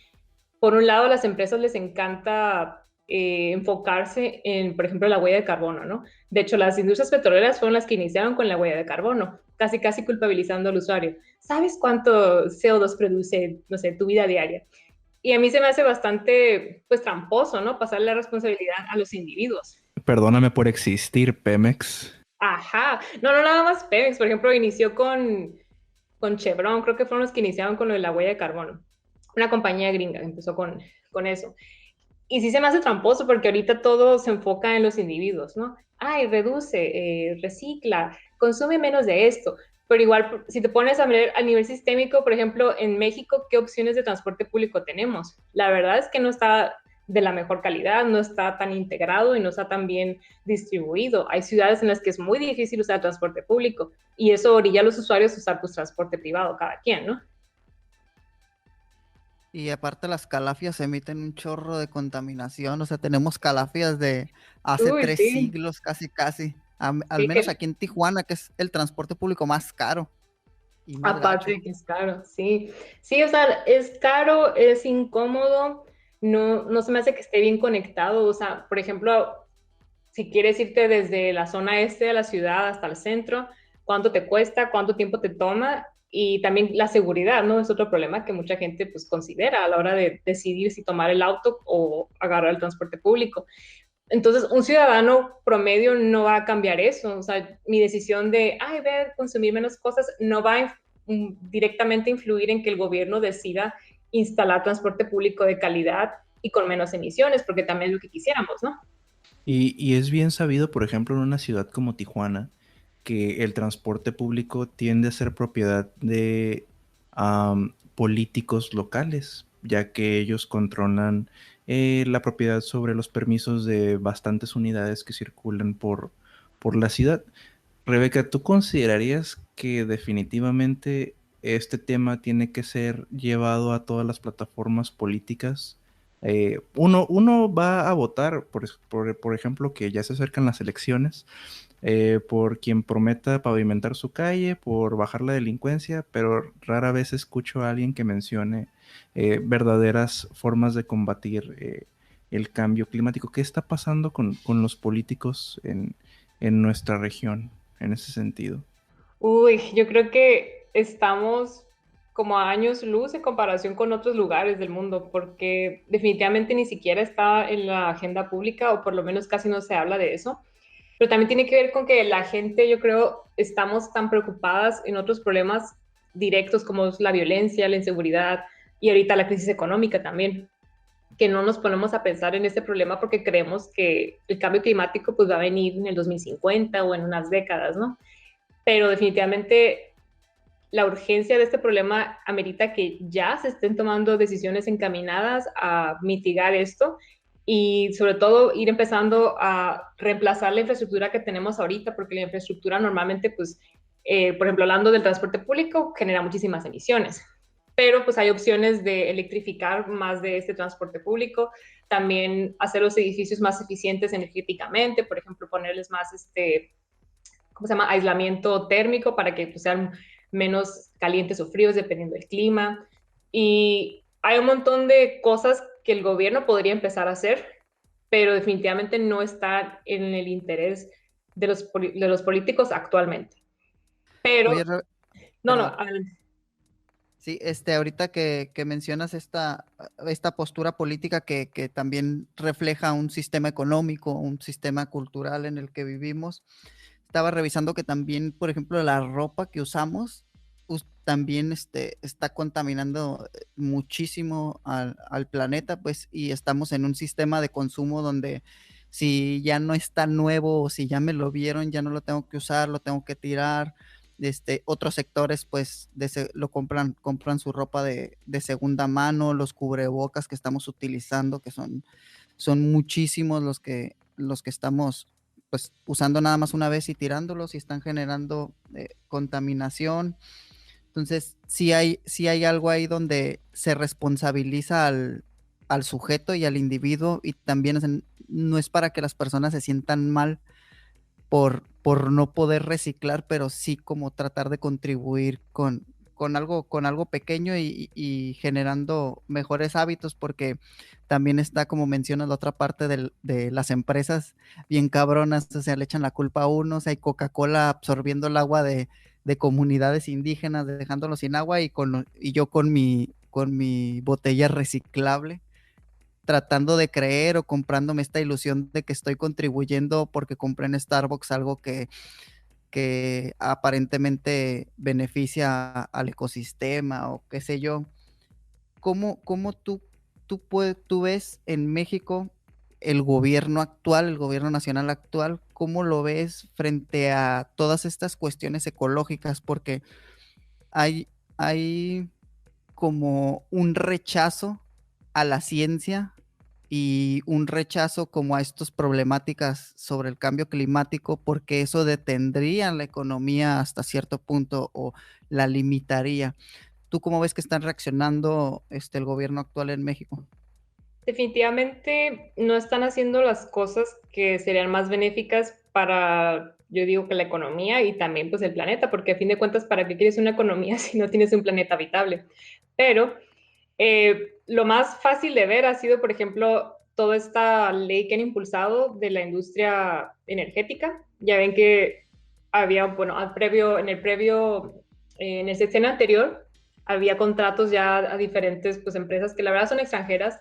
por un lado, a las empresas les encanta enfocarse en, por ejemplo, la huella de carbono, ¿no? De hecho, las industrias petroleras fueron las que iniciaron con la huella de carbono, casi casi culpabilizando al usuario. ¿Sabes cuánto CO2 produce, no sé, tu vida diaria? Y a mí se me hace bastante, pues, tramposo, ¿no? Pasarle la responsabilidad a los individuos. Perdóname por existir, Pemex. Ajá, no, no nada más Pemex, por ejemplo, inició con Chevron, creo que fueron los que iniciaron con lo de la huella de carbono, una compañía gringa que empezó con eso. Y sí se me hace tramposo porque ahorita todo se enfoca en los individuos, ¿no? Ay, reduce, recicla, consume menos de esto. Pero igual, si te pones a ver a nivel sistémico, por ejemplo, en México, ¿qué opciones de transporte público tenemos? La verdad es que no está de la mejor calidad, no está tan integrado y no está tan bien distribuido. Hay ciudades en las que es muy difícil usar transporte público y eso orilla a los usuarios a usar pues, transporte privado cada quien, ¿no? Y aparte las calafias emiten un chorro de contaminación, o sea, tenemos calafias de hace Uy, tres sí. siglos, casi, casi. Al Sí, menos aquí en Tijuana, que es el transporte público más caro y más aparte gacho. de que es caro, sí. Sí, o sea, es caro, es incómodo, no se me hace que esté bien conectado. O sea, por ejemplo, si quieres irte desde la zona este de la ciudad hasta el centro, ¿cuánto te cuesta? ¿Cuánto tiempo te toma? Y también la seguridad, ¿no? Es otro problema que mucha gente pues considera a la hora de decidir si tomar el auto o agarrar el transporte público. Entonces, un ciudadano promedio no va a cambiar eso. O sea, mi decisión de, ay, ver, consumir menos cosas, no va a directamente influir en que el gobierno decida instalar transporte público de calidad y con menos emisiones, porque también es lo que quisiéramos, ¿no? Y es bien sabido, por ejemplo, en una ciudad como Tijuana, que el transporte público tiende a ser propiedad de políticos locales, ya que ellos controlan la propiedad sobre los permisos de bastantes unidades que circulan por la ciudad. Rebeca, ¿tú considerarías que definitivamente este tema tiene que ser llevado a todas las plataformas políticas? Uno va a votar, por ejemplo, que ya se acercan las elecciones, por quien prometa pavimentar su calle, por bajar la delincuencia, pero rara vez escucho a alguien que mencione verdaderas formas de combatir el cambio climático. ¿Qué está pasando con los políticos en nuestra región en ese sentido? Uy, yo creo que estamos como a años luz en comparación con otros lugares del mundo, porque definitivamente ni siquiera está en la agenda pública, o por lo menos casi no se habla de eso. Pero también tiene que ver con que la gente, yo creo, estamos tan preocupadas en otros problemas directos como es la violencia, la inseguridad y ahorita la crisis económica también, que no nos ponemos a pensar en este problema porque creemos que el cambio climático pues va a venir en el 2050 o en unas décadas, ¿no? Pero definitivamente la urgencia de este problema amerita que ya se estén tomando decisiones encaminadas a mitigar esto y sobre todo ir empezando a reemplazar la infraestructura que tenemos ahorita, porque la infraestructura normalmente, pues, por ejemplo, hablando del transporte público, genera muchísimas emisiones. Pero pues hay opciones de electrificar más de este transporte público, también hacer los edificios más eficientes energéticamente, por ejemplo, ponerles más ¿cómo se llama? Aislamiento térmico para que pues, sean menos calientes o fríos dependiendo del clima. Y hay un montón de cosas que el gobierno podría empezar a hacer, pero definitivamente no está en el interés de los políticos actualmente. Pero, Oye, no, perdón. adelante. Sí, ahorita que mencionas esta postura política que también refleja un sistema económico, un sistema cultural en el que vivimos, estaba revisando que también, por ejemplo, la ropa que usamos también está contaminando muchísimo al planeta, pues, y estamos en un sistema de consumo donde si ya no está nuevo o si ya me lo vieron, ya no lo tengo que usar, lo tengo que tirar. Otros sectores pues lo compran su ropa de segunda mano, los cubrebocas que estamos utilizando, que son muchísimos los que estamos pues usando nada más una vez y tirándolos y están generando contaminación. Entonces, sí hay algo ahí donde se responsabiliza al sujeto y al individuo y también no es para que las personas se sientan mal por no poder reciclar, pero sí como tratar de contribuir con algo pequeño y generando mejores hábitos, porque también está, como mencionas, la otra parte de las empresas bien cabronas, o sea, le echan la culpa a unos, hay Coca-Cola absorbiendo el agua de comunidades indígenas, dejándolos sin agua, y yo con mi botella reciclable tratando de creer o comprándome esta ilusión de que estoy contribuyendo porque compré en Starbucks algo que aparentemente beneficia al ecosistema o qué sé yo. ¿Cómo tú tú ves en México el gobierno actual, el gobierno nacional actual, cómo lo ves frente a todas estas cuestiones ecológicas? Porque hay como un rechazo a la ciencia y un rechazo como a estas problemáticas sobre el cambio climático, porque eso detendría la economía hasta cierto punto o la limitaría. ¿Tú cómo ves que están reaccionando el gobierno actual en México? Definitivamente no están haciendo las cosas que serían más benéficas para, yo digo que la economía y también pues el planeta, porque a fin de cuentas, ¿para qué quieres una economía si no tienes un planeta habitable? Pero lo más fácil de ver ha sido, por ejemplo, toda esta ley que han impulsado de la industria energética. Ya ven que había, bueno, en el sexenio anterior, había contratos ya a diferentes pues, empresas que la verdad son extranjeras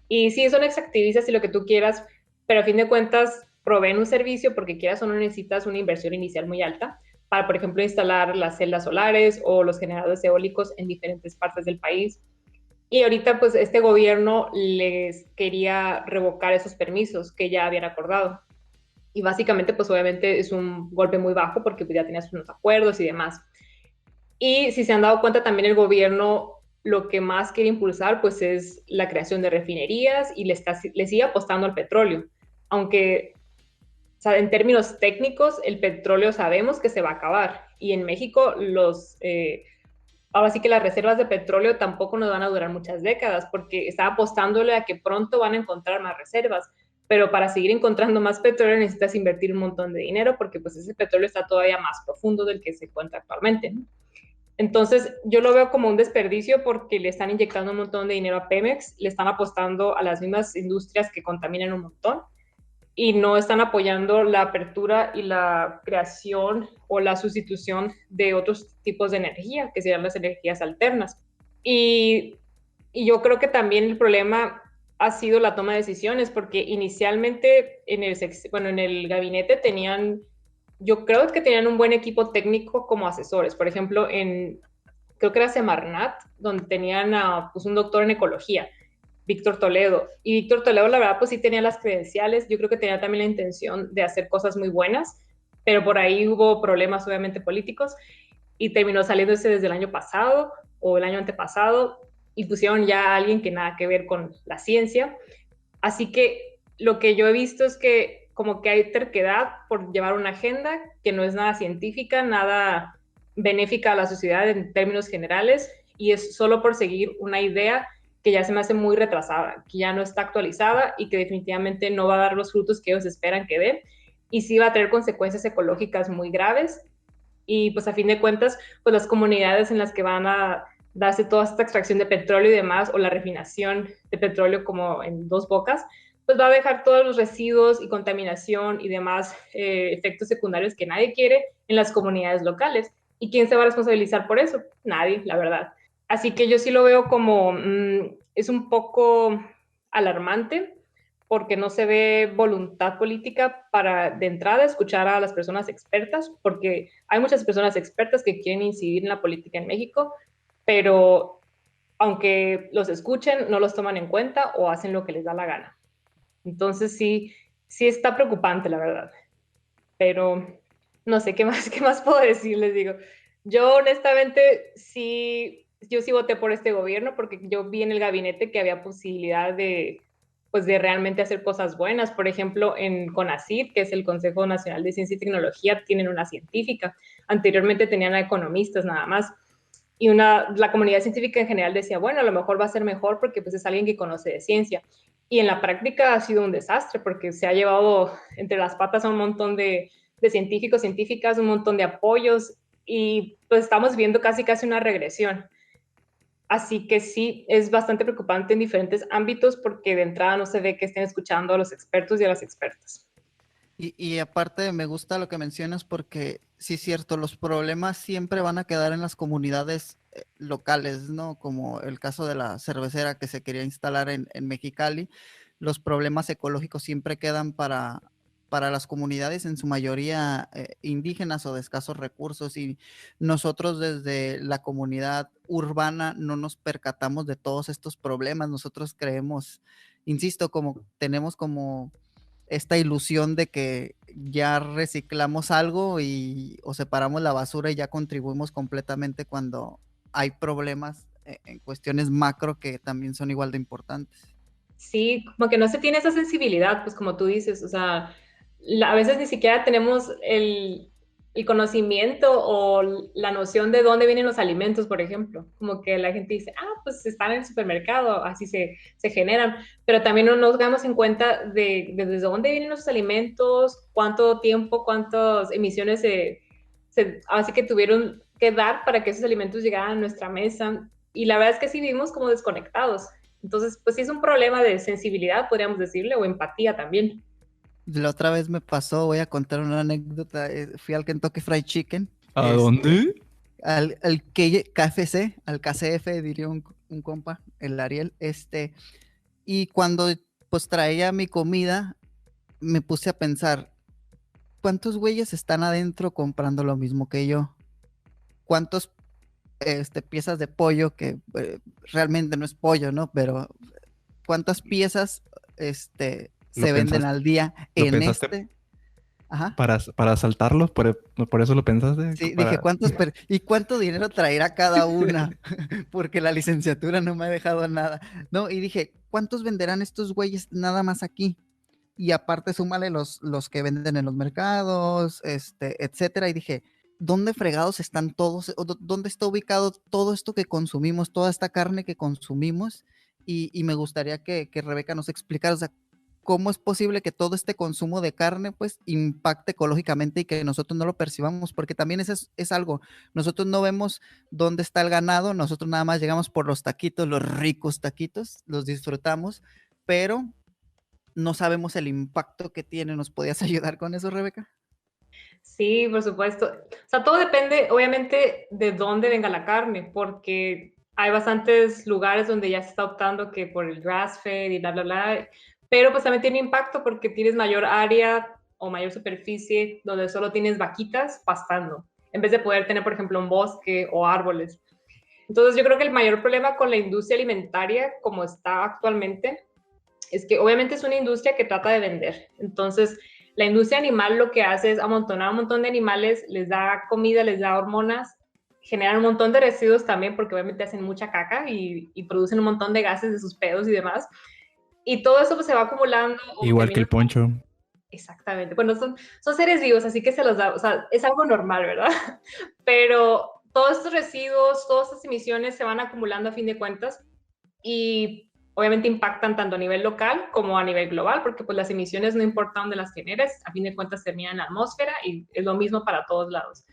y sí, son extractivistas y lo que tú quieras, pero a fin de cuentas proveen un servicio porque quieras o no necesitas una inversión inicial muy alta para, por ejemplo, instalar las celdas solares o los generadores eólicos en diferentes partes del país. Y ahorita, pues, este gobierno les quería revocar esos permisos que ya habían acordado. Y básicamente, pues, obviamente es un golpe muy bajo porque pues, ya tenías unos acuerdos y demás. Y si se han dado cuenta, también el gobierno lo que más quiere impulsar pues es la creación de refinerías y le sigue apostando al petróleo. Aunque, o sea, en términos técnicos, el petróleo sabemos que se va a acabar. Y en México ahora sí que las reservas de petróleo tampoco nos van a durar muchas décadas porque está apostándole a que pronto van a encontrar más reservas. Pero para seguir encontrando más petróleo necesitas invertir un montón de dinero porque pues ese petróleo está todavía más profundo del que se encuentra actualmente, ¿no? Entonces, yo lo veo como un desperdicio porque le están inyectando un montón de dinero a Pemex, le están apostando a las mismas industrias que contaminan un montón y no están apoyando la apertura y la creación o la sustitución de otros tipos de energía, que serían las energías alternas. Y, y yo creo que también el problema ha sido la toma de decisiones, porque inicialmente en el gabinete yo creo que tenían un buen equipo técnico como asesores. Por ejemplo, creo que era Semarnat, donde tenían pues, un doctor en ecología, Víctor Toledo. Y Víctor Toledo, la verdad, pues sí tenía las credenciales. Yo creo que tenía también la intención de hacer cosas muy buenas, pero por ahí hubo problemas, obviamente, políticos y terminó saliéndose desde el año pasado o el año antepasado y pusieron ya a alguien que nada que ver con la ciencia. Así que lo que yo he visto es que como que hay terquedad por llevar una agenda que no es nada científica, nada benéfica a la sociedad en términos generales y es solo por seguir una idea que ya se me hace muy retrasada, que ya no está actualizada y que definitivamente no va a dar los frutos que ellos esperan que dé y sí va a tener consecuencias ecológicas muy graves y pues a fin de cuentas, pues las comunidades en las que van a darse toda esta extracción de petróleo y demás, o la refinación de petróleo como en Dos Bocas, pues va a dejar todos los residuos y contaminación y demás efectos secundarios que nadie quiere en las comunidades locales. ¿Y quién se va a responsabilizar por eso? Nadie, la verdad. Así que yo sí lo veo como, es un poco alarmante porque no se ve voluntad política para de entrada escuchar a las personas expertas, porque hay muchas personas expertas que quieren incidir en la política en México, pero aunque los escuchen, no los toman en cuenta o hacen lo que les da la gana. Entonces sí está preocupante, la verdad. Pero no sé, qué más puedo decir? Les digo, yo honestamente yo sí voté por este gobierno porque yo vi en el gabinete que había posibilidad pues de realmente hacer cosas buenas. Por ejemplo, en CONACYT, que es el Consejo Nacional de Ciencia y Tecnología, tienen una científica. Anteriormente tenían a economistas nada más. Y la comunidad científica en general decía, bueno, a lo mejor va a ser mejor porque pues es alguien que conoce de ciencia. Y en la práctica ha sido un desastre porque se ha llevado entre las patas a un montón de científicos, científicas, un montón de apoyos y pues estamos viendo casi una regresión. Así que sí, es bastante preocupante en diferentes ámbitos porque de entrada no se ve que estén escuchando a los expertos y a las expertas. Y aparte me gusta lo que mencionas porque sí es cierto, los problemas siempre van a quedar en las comunidades locales, ¿no? Como el caso de la cervecera que se quería instalar en Mexicali. Los problemas ecológicos siempre quedan para las comunidades en su mayoría indígenas o de escasos recursos, y nosotros desde la comunidad urbana no nos percatamos de todos estos problemas. Nosotros creemos, insisto, como tenemos como esta ilusión de que ya reciclamos algo o separamos la basura y ya contribuimos completamente, cuando hay problemas en cuestiones macro que también son igual de importantes. Sí, como que no se tiene esa sensibilidad, pues como tú dices, o sea, a veces ni siquiera tenemos el conocimiento o la noción de dónde vienen los alimentos, por ejemplo. Como que la gente dice, pues están en el supermercado, así se generan, pero también no nos damos en cuenta de desde dónde vienen los alimentos, cuánto tiempo, cuántas emisiones así que tuvieron que dar para que esos alimentos llegaran a nuestra mesa. Y la verdad es que sí vivimos como desconectados. Entonces, pues sí es un problema de sensibilidad, podríamos decirle, o empatía también. La otra vez me pasó, voy a contar una anécdota. Fui al Kentucky Fried Chicken. ¿A dónde? Al KFC, al KCF, diría un compa, el Ariel. Y cuando pues traía mi comida, me puse a pensar, ¿cuántos güeyes están adentro comprando lo mismo que yo? ¿Cuántos piezas de pollo, que realmente no es pollo, ¿no? Pero ¿cuántas piezas se venden al día ¿Lo en pensaste Ajá. para asaltarlos? ¿Por eso lo pensaste? Sí, dije, ¿y cuánto dinero traerá cada una? Porque la licenciatura no me ha dejado nada. No, y dije, ¿cuántos venderán estos güeyes nada más aquí? Y aparte súmale los que venden en los mercados, etcétera. Y dije, ¿dónde fregados están todos? ¿Dónde está ubicado todo esto que consumimos, toda esta carne que consumimos? Y me gustaría que Rebeca nos explicara, o sea, ¿cómo es posible que todo este consumo de carne pues impacte ecológicamente y que nosotros no lo percibamos? Porque también eso es algo, nosotros no vemos dónde está el ganado, nosotros nada más llegamos por los taquitos, los ricos taquitos, los disfrutamos, pero no sabemos el impacto que tiene. ¿Nos podías ayudar con eso, Rebeca? Sí, por supuesto. O sea, todo depende, obviamente, de dónde venga la carne, porque hay bastantes lugares donde ya se está optando que por el grass-fed y bla, bla, bla, pero pues también tiene impacto porque tienes mayor área o mayor superficie donde solo tienes vaquitas pastando, en vez de poder tener, por ejemplo, un bosque o árboles. Entonces, yo creo que el mayor problema con la industria alimentaria, como está actualmente, es que obviamente es una industria que trata de vender. Entonces, la industria animal lo que hace es amontonar un montón de animales, les da comida, les da hormonas, generan un montón de residuos también, porque obviamente hacen mucha caca y producen un montón de gases de sus pedos y demás. Y todo eso pues, se va acumulando. Igual que el poncho. Exactamente. Bueno, son seres vivos, así que se los da, o sea, es algo normal, ¿verdad? Pero todos estos residuos, todas estas emisiones se van acumulando a fin de cuentas y obviamente impactan tanto a nivel local como a nivel global, porque pues las emisiones no importa dónde las generes, a fin de cuentas terminan en la atmósfera y es lo mismo para todos lados.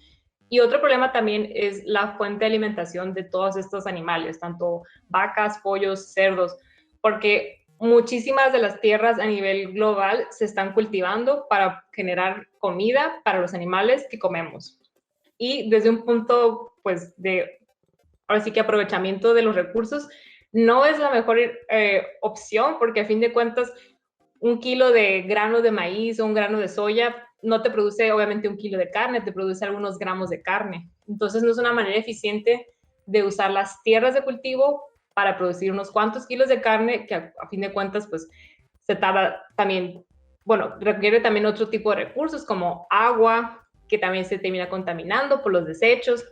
Y otro problema también es la fuente de alimentación de todos estos animales, tanto vacas, pollos, cerdos, porque muchísimas de las tierras a nivel global se están cultivando para generar comida para los animales que comemos. Y desde un punto, pues, ahora sí que aprovechamiento de los recursos, no es la mejor opción, porque a fin de cuentas, un kilo de grano de maíz o un grano de soya no te produce obviamente un kilo de carne, te produce algunos gramos de carne. Entonces no es una manera eficiente de usar las tierras de cultivo para producir unos cuantos kilos de carne que a fin de cuentas pues se tarda también, bueno, requiere también otro tipo de recursos como agua, que también se termina contaminando por los desechos.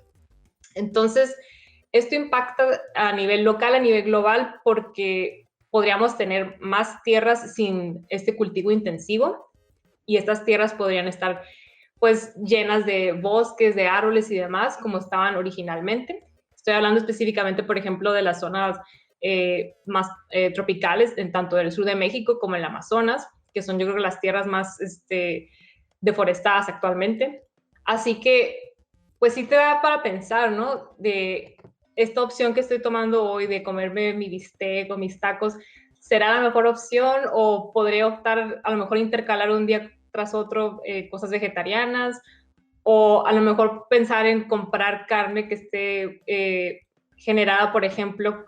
Entonces, esto impacta a nivel local, a nivel global, porque podríamos tener más tierras sin este cultivo intensivo y estas tierras podrían estar pues llenas de bosques, de árboles y demás, como estaban originalmente. Estoy hablando específicamente, por ejemplo, de las zonas más tropicales, en tanto del sur de México como en el Amazonas, que son yo creo que las tierras más deforestadas actualmente. Así que, pues sí te da para pensar, ¿no? De esta opción que estoy tomando hoy de comerme mi bistec o mis tacos, ¿será la mejor opción o podré optar a lo mejor intercalar un día tras otro cosas vegetarianas o a lo mejor pensar en comprar carne que esté generada, por ejemplo,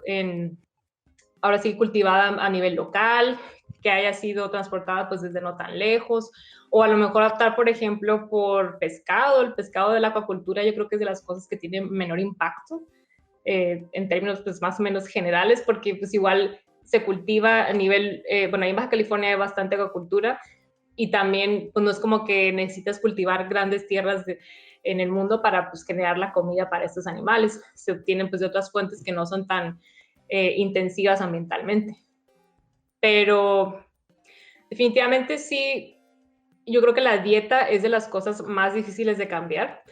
ahora sí cultivada a nivel local, que haya sido transportada pues desde no tan lejos, o a lo mejor optar, por ejemplo, por pescado. El pescado de la acuacultura yo creo que es de las cosas que tiene menor impacto en términos pues más o menos generales, porque pues igual se cultiva a nivel, bueno, ahí en Baja California hay bastante acuacultura y también pues no es como que necesitas cultivar grandes tierras en el mundo para pues generar la comida para estos animales. Se obtienen pues de otras fuentes que no son tan intensivas ambientalmente. Pero definitivamente sí, yo creo que la dieta es de las cosas más difíciles de cambiar.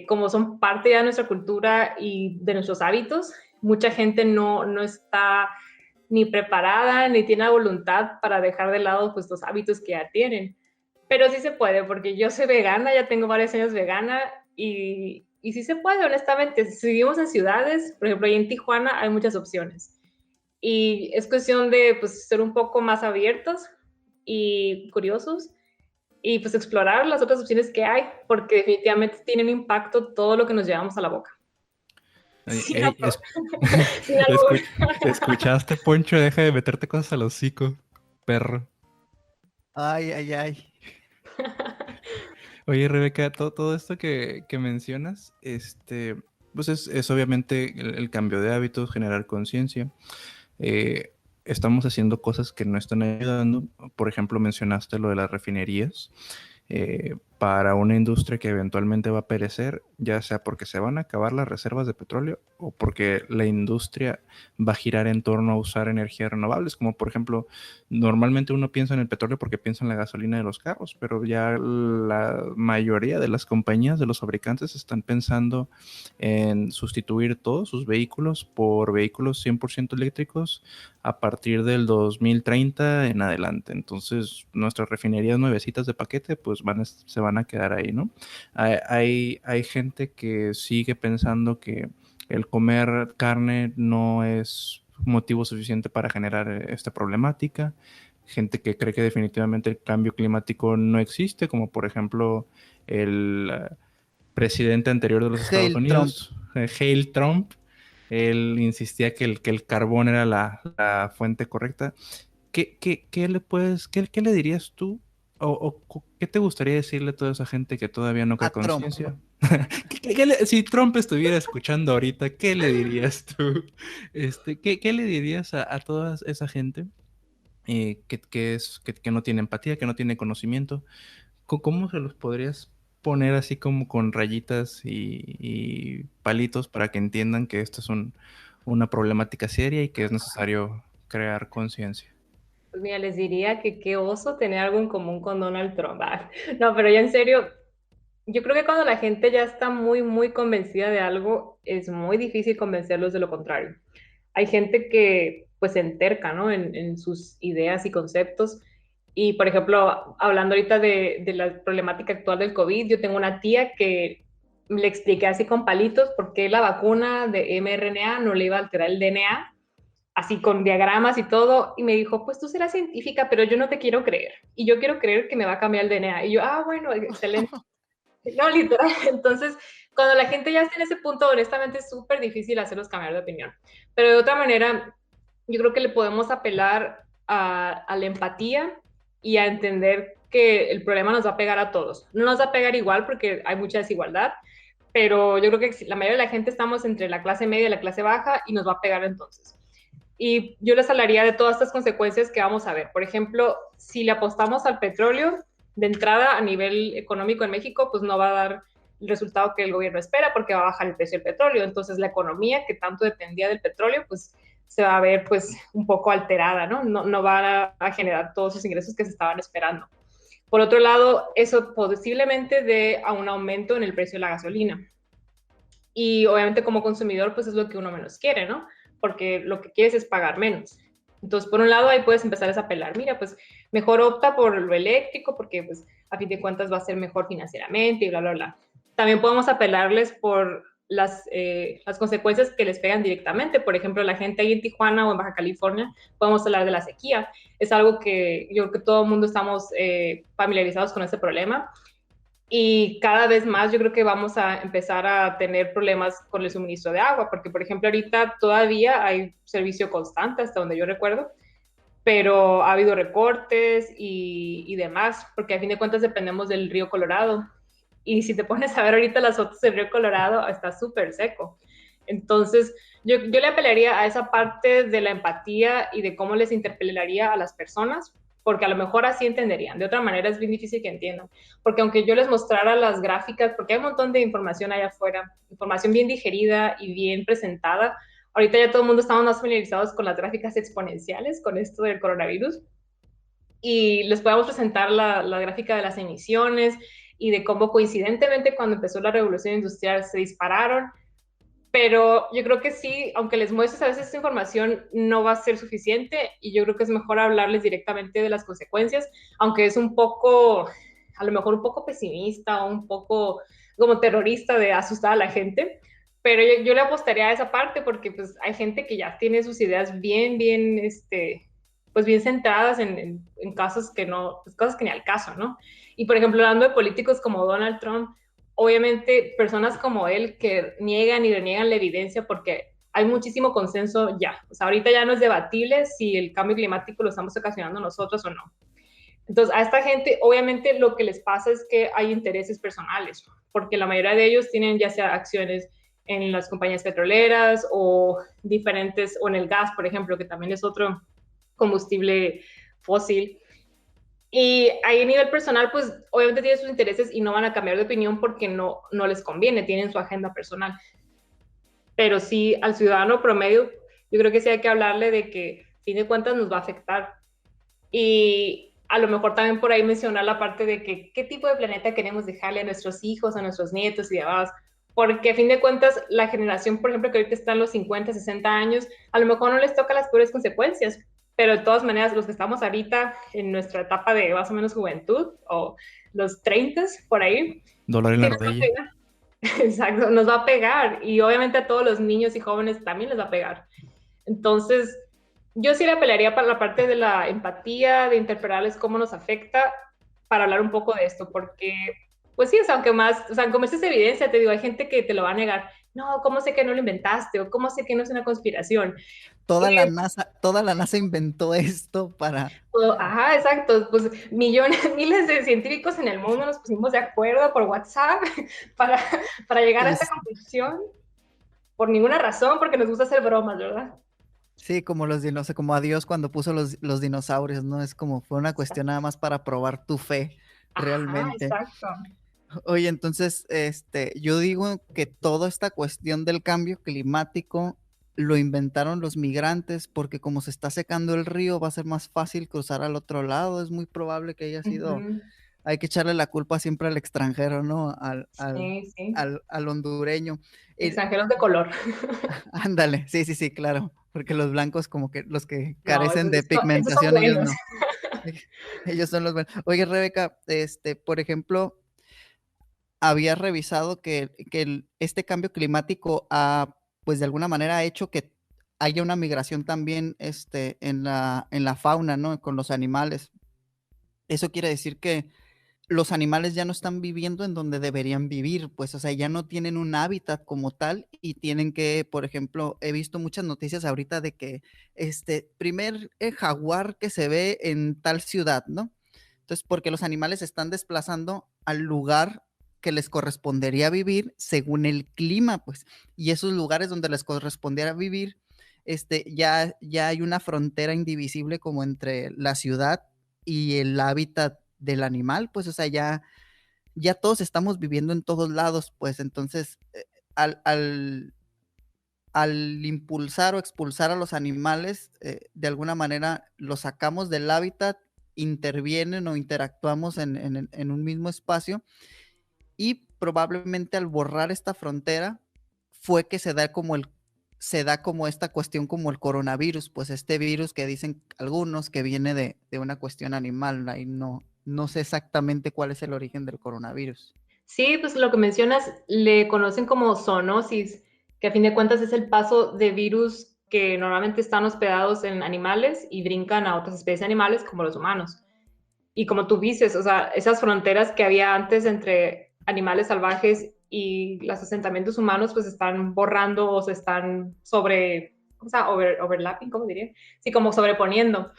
Como son parte ya de nuestra cultura y de nuestros hábitos, mucha gente no está ni preparada ni tiene la voluntad para dejar de lado pues los hábitos que ya tienen. Pero sí se puede, porque yo soy vegana, ya tengo varios años vegana y sí se puede, honestamente. Si vivimos en ciudades, por ejemplo, ahí en Tijuana hay muchas opciones. Y es cuestión de pues, ser un poco más abiertos y curiosos y pues explorar las otras opciones que hay, porque definitivamente tienen impacto todo lo que nos llevamos a la boca. Sí, no, ¿Escuchaste, Poncho? Deja de meterte cosas al hocico, perro. Ay, ay, ay. Oye, Rebeca, todo esto que mencionas, pues es obviamente el cambio de hábitos, generar conciencia. Estamos haciendo cosas que no están ayudando. Por ejemplo, mencionaste lo de las refinerías. Para una industria que eventualmente va a perecer, ya sea porque se van a acabar las reservas de petróleo o porque la industria va a girar en torno a usar energías renovables, como por ejemplo, normalmente uno piensa en el petróleo porque piensa en la gasolina de los carros, pero ya la mayoría de las compañías, de los fabricantes, están pensando en sustituir todos sus vehículos por vehículos 100% eléctricos a partir del 2030 en adelante. Entonces, nuestras refinerías nuevecitas de paquete, pues se van a quedar ahí, ¿no? Hay gente que sigue pensando que el comer carne no es motivo suficiente para generar esta problemática. Gente que cree que definitivamente el cambio climático no existe, como por ejemplo el presidente anterior de los Estados Unidos, Hale Trump. Él insistía que el carbón era la fuente correcta. ¿Qué le dirías tú? ¿O qué te gustaría decirle a toda esa gente que todavía no cree conciencia? Si Trump estuviera escuchando ahorita, ¿qué le dirías tú? ¿Qué le dirías a toda esa gente que no tiene empatía, que no tiene conocimiento? ¿Cómo se los podrías poner así como con rayitas y palitos para que entiendan que esto es una problemática seria y que es necesario crear conciencia? Pues mira, les diría que qué oso tener algo en común con Donald Trump. No, pero ya en serio, yo creo que cuando la gente ya está muy, muy convencida de algo, es muy difícil convencerlos de lo contrario. Hay gente que pues se enterca, ¿no? En sus ideas y conceptos. Y, por ejemplo, hablando ahorita de la problemática actual del COVID, yo tengo una tía que le expliqué así con palitos por qué la vacuna de mRNA no le iba a alterar el DNA, así con diagramas y todo, y me dijo, pues tú serás científica, pero yo no te quiero creer, y yo quiero creer que me va a cambiar el DNA. Y yo, bueno, excelente. No, literal. Entonces, cuando la gente ya está en ese punto, honestamente es súper difícil hacerlos cambiar de opinión. Pero de otra manera, yo creo que le podemos apelar a la empatía y a entender que el problema nos va a pegar a todos. No nos va a pegar igual porque hay mucha desigualdad, pero yo creo que la mayoría de la gente estamos entre la clase media y la clase baja y nos va a pegar entonces. Y yo les hablaría de todas estas consecuencias que vamos a ver. Por ejemplo, si le apostamos al petróleo, de entrada a nivel económico en México, pues no va a dar el resultado que el gobierno espera porque va a bajar el precio del petróleo. Entonces la economía que tanto dependía del petróleo, pues se va a ver pues un poco alterada, ¿no? No va a generar todos esos ingresos que se estaban esperando. Por otro lado, eso posiblemente dé a un aumento en el precio de la gasolina. Y obviamente como consumidor, pues es lo que uno menos quiere, ¿no? Porque lo que quieres es pagar menos. Entonces, por un lado, ahí puedes empezar a apelar, mira, pues mejor opta por lo eléctrico porque pues a fin de cuentas va a ser mejor financieramente y bla, bla, bla. También podemos apelarles por las consecuencias que les pegan directamente. Por ejemplo, la gente ahí en Tijuana o en Baja California, podemos hablar de la sequía. Es algo que yo creo que todo el mundo estamos familiarizados con ese problema. Y cada vez más yo creo que vamos a empezar a tener problemas con el suministro de agua, porque por ejemplo ahorita todavía hay servicio constante, hasta donde yo recuerdo, pero ha habido recortes y demás, porque a fin de cuentas dependemos del río Colorado. Y si te pones a ver ahorita las fotos del río Colorado, está súper seco. Entonces, yo le apelaría a esa parte de la empatía y de cómo les interpelaría a las personas, porque a lo mejor así entenderían. De otra manera es bien difícil que entiendan. Porque aunque yo les mostrara las gráficas, porque hay un montón de información allá afuera, información bien digerida y bien presentada, ahorita ya todo el mundo estamos más familiarizados con las gráficas exponenciales, con esto del coronavirus, y les podemos presentar la gráfica de las emisiones y de cómo coincidentemente cuando empezó la revolución industrial se dispararon, pero yo creo que sí, aunque les muestres a veces esta información, no va a ser suficiente y yo creo que es mejor hablarles directamente de las consecuencias, aunque es un poco, a lo mejor un poco pesimista o un poco como terrorista de asustar a la gente, pero yo le apostaría a esa parte porque pues hay gente que ya tiene sus ideas bien, pues bien centradas en casos que no, pues cosas que ni al caso, ¿no? Y por ejemplo, hablando de políticos como Donald Trump, obviamente personas como él que niegan y reniegan la evidencia porque hay muchísimo consenso ya. O sea, ahorita ya no es debatible si el cambio climático lo estamos ocasionando nosotros o no. Entonces, a esta gente, obviamente, lo que les pasa es que hay intereses personales, porque la mayoría de ellos tienen ya sea acciones en las compañías petroleras o diferentes, o en el gas, por ejemplo, que también es otro combustible fósil. Y ahí a nivel personal, pues obviamente tienen sus intereses y no van a cambiar de opinión porque no les conviene, tienen su agenda personal. Pero sí, al ciudadano promedio, yo creo que sí hay que hablarle de que, a fin de cuentas, nos va a afectar. Y a lo mejor también por ahí mencionar la parte de que qué tipo de planeta queremos dejarle a nuestros hijos, a nuestros nietos y demás. Porque a fin de cuentas, la generación, por ejemplo, que ahorita está en los 50, 60 años, a lo mejor no les toca las peores consecuencias, pero de todas maneras, los que estamos ahorita en nuestra etapa de más o menos juventud, o los 30 por ahí, Dólar en sí la nos va a rodilla. pegar. Exacto, nos va a pegar. Y obviamente a todos los niños y jóvenes también les va a pegar. Entonces, yo sí le apelaría para la parte de la empatía, de interpretarles cómo nos afecta, para hablar un poco de esto, porque, pues sí, o sea, aunque más, o sea, como es evidencia, te digo, hay gente que te lo va a negar. No, ¿cómo sé que no lo inventaste? O ¿cómo sé que no es una conspiración? Toda la NASA inventó esto para... Ajá, exacto. Pues millones, miles de científicos en el mundo nos pusimos de acuerdo por WhatsApp para, para llegar a esta conclusión por ninguna razón, porque nos gusta hacer bromas, ¿verdad? Sí, como los dinosaurios, como a Dios cuando puso los dinosaurios, ¿no? Es como fue una cuestión nada más para probar tu fe, Ajá, realmente. exacto. Oye, entonces, yo digo que toda esta cuestión del cambio climático lo inventaron los migrantes porque como se está secando el río va a ser más fácil cruzar al otro lado. Es muy probable que haya sido, hay que echarle la culpa siempre al extranjero, ¿no? Sí, sí. Al hondureño. Extranjeros de color. Ándale, sí, sí, sí, claro, porque los blancos como que los que No, carecen de esos son pigmentación, ellos buenos. no. Ellos son los buenos. Oye, Rebeca, por ejemplo, había revisado que este cambio climático ha, pues de alguna manera ha hecho que haya una migración también en la fauna, ¿no? Con los animales. Eso quiere decir que los animales ya no están viviendo en donde deberían vivir, pues, o sea, ya no tienen un hábitat como tal y tienen que, por ejemplo, he visto muchas noticias ahorita de que primer jaguar que se ve en tal ciudad, ¿no? Entonces, porque los animales se están desplazando al lugar que les correspondería vivir según el clima, pues, y esos lugares donde les correspondiera vivir, ya hay una frontera indivisible como entre la ciudad y el hábitat del animal, pues, o sea, ya todos estamos viviendo en todos lados, pues, entonces, al, al, al impulsar o expulsar a los animales, de alguna manera los sacamos del hábitat, intervienen o interactuamos en un mismo espacio y probablemente al borrar esta frontera fue que se da como esta cuestión como el coronavirus, pues este virus que dicen algunos que viene de una cuestión animal, ahí no sé exactamente cuál es el origen del coronavirus. Sí, pues lo que mencionas le conocen como zoonosis, que a fin de cuentas es el paso de virus que normalmente están hospedados en animales y brincan a otras especies de animales como los humanos. Y como tú dices, o sea, esas fronteras que había antes entre animales salvajes y los asentamientos humanos, pues están borrando o se están overlapping, ¿cómo diría? Sí, como sobreponiendo.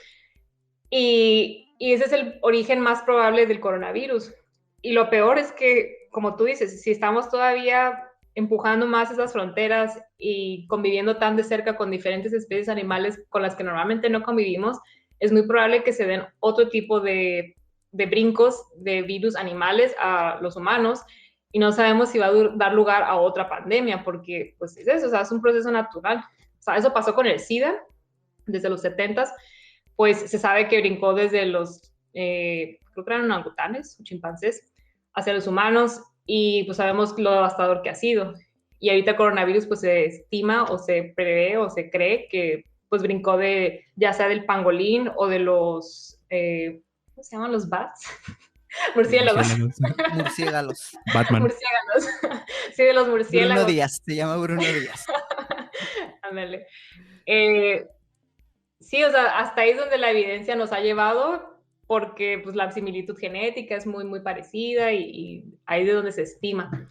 Y ese es el origen más probable del coronavirus. Y lo peor es que, como tú dices, si estamos todavía empujando más esas fronteras y conviviendo tan de cerca con diferentes especies animales con las que normalmente no convivimos, es muy probable que se den otro tipo de brincos de virus animales a los humanos y no sabemos si va a dar lugar a otra pandemia, porque pues es eso, o sea, es un proceso natural. O sea, eso pasó con el SIDA desde los 70s, pues se sabe que brincó desde los, creo que eran orangutanes o chimpancés, hacia los humanos y pues sabemos lo devastador que ha sido. Y ahorita el coronavirus pues se estima o se prevé o se cree que pues brincó de, ya sea del pangolín o de los, ¿cómo se llaman los bats? Murciélagos. Murciélagos. Batman. Murciélagos. Sí, de los murciélagos. Bruno Díaz, se llama Bruno Díaz. Ándale. Sí, o sea, hasta ahí es donde la evidencia nos ha llevado, porque pues la similitud genética es muy, muy parecida y ahí de donde se estima.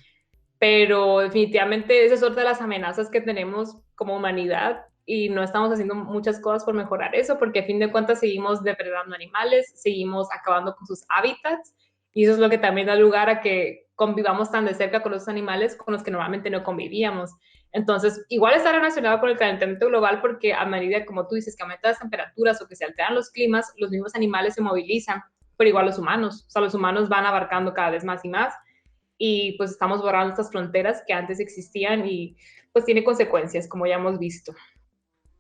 Pero definitivamente esa es otra de las amenazas que tenemos como humanidad y no estamos haciendo muchas cosas por mejorar eso, porque a fin de cuentas seguimos depredando animales, seguimos acabando con sus hábitats y eso es lo que también da lugar a que convivamos tan de cerca con los animales con los que normalmente no convivíamos. Entonces, igual está relacionado con el calentamiento global porque a medida, como tú dices, que aumentan las temperaturas o que se alteran los climas, los mismos animales se movilizan, pero igual los humanos. O sea, los humanos van abarcando cada vez más y más y pues estamos borrando estas fronteras que antes existían y pues tiene consecuencias, como ya hemos visto.